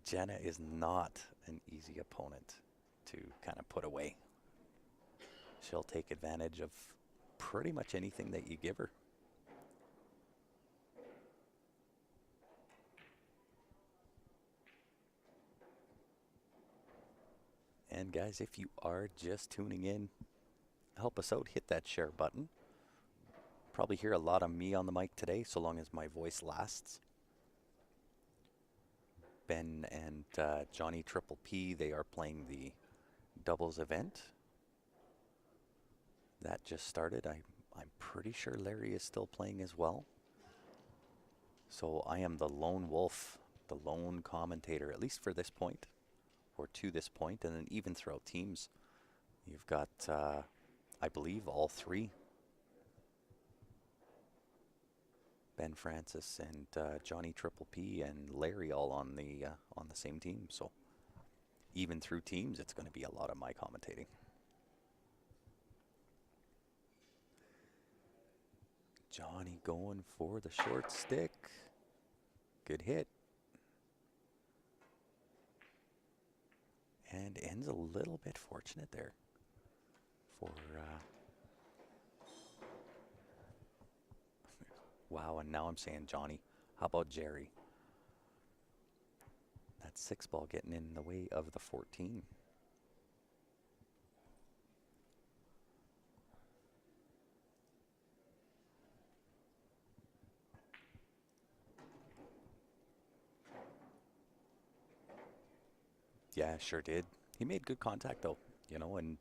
Jenna is not an easy opponent to kind of put away. She'll take advantage of pretty much anything that you give her. And guys, if you are just tuning in, help us out, hit that share button. Probably hear a lot of me on the mic today, so long as my voice lasts. Ben and Johnny Triple P, they are playing the doubles event. That just started. I'm pretty sure Larry is still playing as well. So I am the lone wolf, the lone commentator, at least for this point, or to this point, and then even throughout teams. You've got, I believe, all three. Ben Francis and Johnny Triple P and Larry all on the same team. So even through teams, it's going to be a lot of my commentating. Johnny going for the short stick. Good hit. And ends a little bit fortunate there for wow, and now I'm saying Johnny. How about Jerry? That 6 ball getting in the way of the 14. Yeah, sure did. He made good contact though, you know, and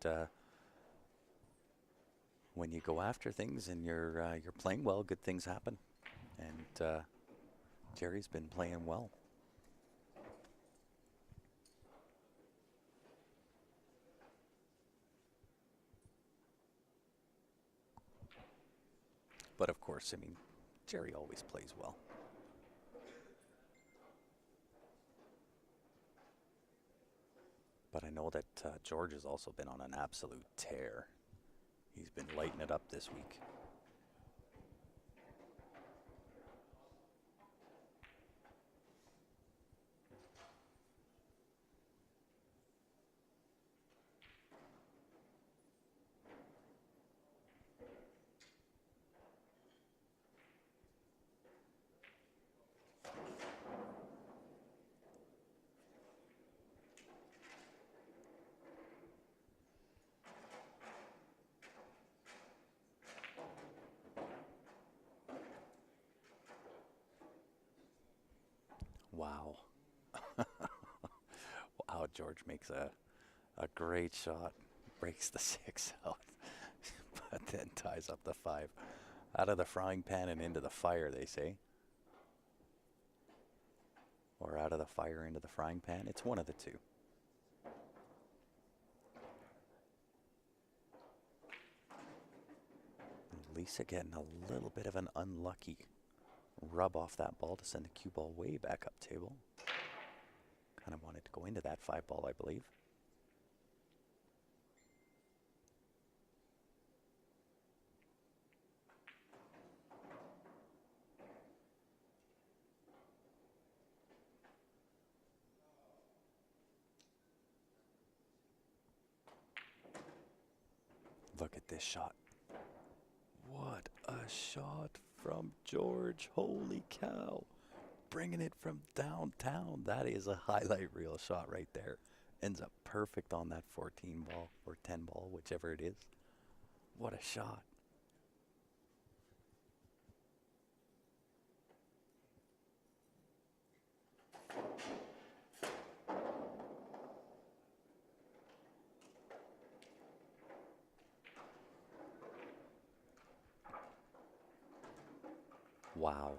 when you go after things and you're playing well, good things happen. And Jerry's been playing well. But of course, I mean, Jerry always plays well. But I know that George has also been on an absolute tear. He's been lighting it up this week. Wow. Wow, George makes a great shot. Breaks the 6 out. But then ties up the 5. Out of the frying pan and into the fire, they say. Or out of the fire into the frying pan. It's one of the two. Lisa getting a little bit of an unlucky rub off that ball to send the cue ball way back up table. Kind of wanted to go into that 5 ball, I believe. Look at this shot. What a shot from George. Holy cow. Bringing it from downtown. That is a highlight reel shot right there. Ends up perfect on that 14 ball or 10 ball, whichever it is. What a shot. Wow.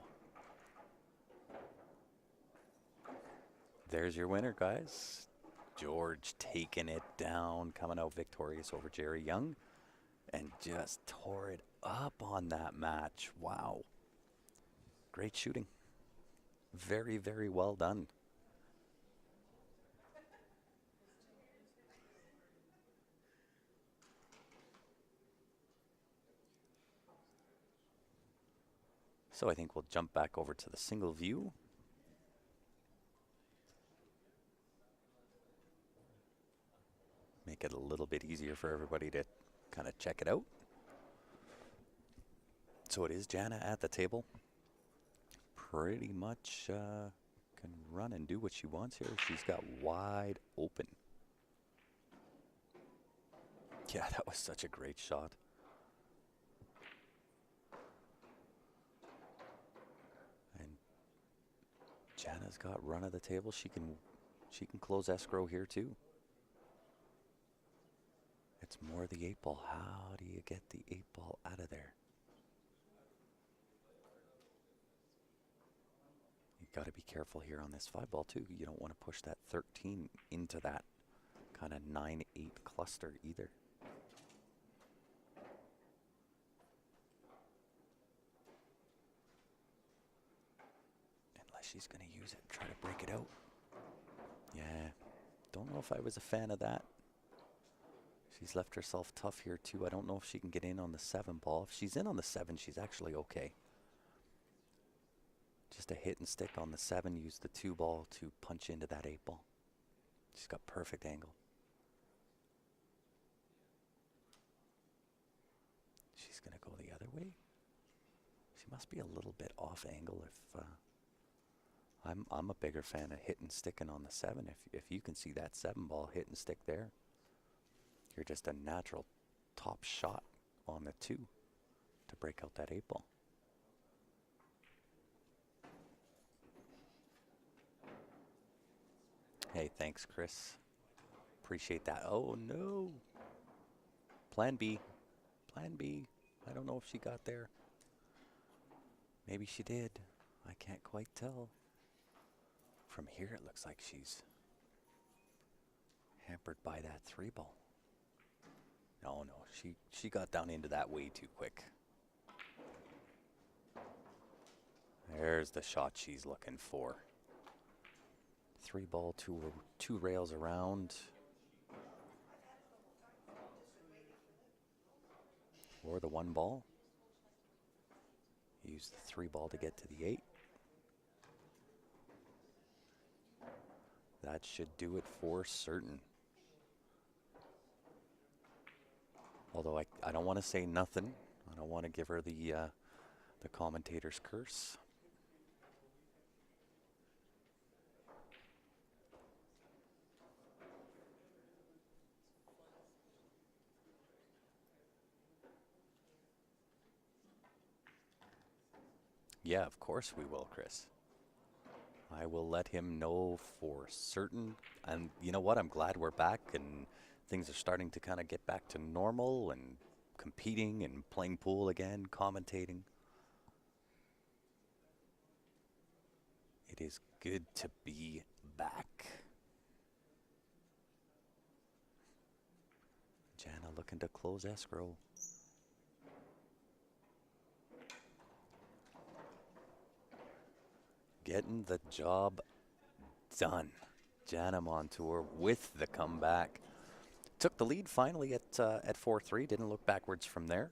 There's your winner, guys. George taking it down, coming out victorious over Jerry Young, and just tore it up on that match. Wow. Great shooting. Very, very well done. So I think we'll jump back over to the single view. Make it a little bit easier for everybody to kind of check it out. So it is Jana at the table. Pretty much can run and do what she wants here. She's got wide open. Yeah, that was such a great shot. And Jana's got run of the table. She can close escrow here too. It's more the 8-ball. How do you get the 8-ball out of there? You've got to be careful here on this 5-ball too. You don't want to push that 13 into that kind of 9-8 cluster either. Unless she's going to use it, try to break it out. Yeah, don't know if I was a fan of that. She's left herself tough here too. I don't know if she can get in on the 7-ball. If she's in on the 7, she's actually okay. Just a hit and stick on the 7. Use the 2-ball to punch into that 8-ball. She's got perfect angle. She's going to go the other way. She must be a little bit off angle. If I'm a bigger fan of hit and sticking on the 7. If you can see that 7-ball hit and stick there, you're just a natural top shot on the 2 to break out that 8-ball. Hey, thanks, Chris. Appreciate that. Oh, no. Plan B. Plan B. I don't know if she got there. Maybe she did. I can't quite tell. From here, it looks like she's hampered by that 3-ball. No, she got down into that way too quick. There's the shot she's looking for. 3-ball, two rails around. Or the 1-ball. Use the 3-ball to get to the 8. That should do it for certain. Although I don't want to say nothing. I don't want to give her the commentator's curse. Yeah, of course we will, Chris. I will let him know for certain. And you know what? I'm glad we're back and things are starting to kind of get back to normal and competing and playing pool again, commentating. It is good to be back. Jana looking to close escrow. Getting the job done. Jana Montour with the comeback. Took the lead finally at 4-3. Didn't look backwards from there.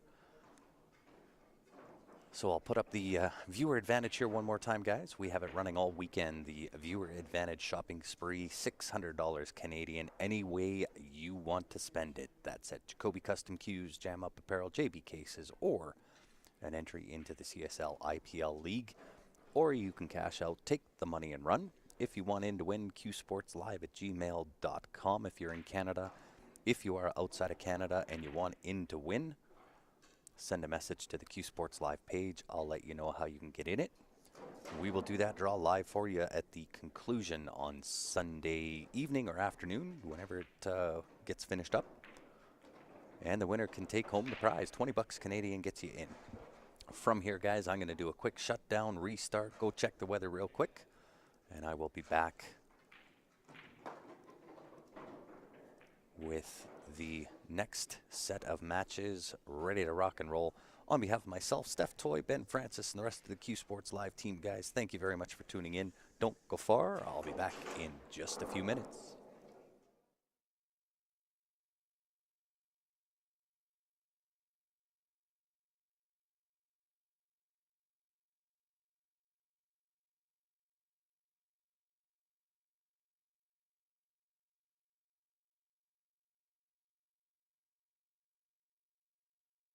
So I'll put up the viewer advantage here one more time, guys. We have it running all weekend. The viewer advantage shopping spree, $600 Canadian, any way you want to spend it. That's at Jacoby Custom Cues, Jam Up Apparel, JB Cases, or an entry into the CSL IPL League. Or you can cash out, take the money and run. If you want in to win, qsportslive@gmail.com if you're in Canada. If you are outside of Canada and you want in to win, send a message to the Q Sports Live page. I'll let you know how you can get in it. We will do that draw live for you at the conclusion on Sunday evening or afternoon, whenever it gets finished up. And the winner can take home the prize. 20 bucks Canadian gets you in. From here, guys, I'm going to do a quick shutdown, restart, go check the weather real quick, and I will be back with the next set of matches ready to rock and roll. On behalf of myself, Steph Toy, Ben Francis, and the rest of the Q Sports Live team, guys, thank you very much for tuning in. Don't go far. I'll be back in just a few minutes.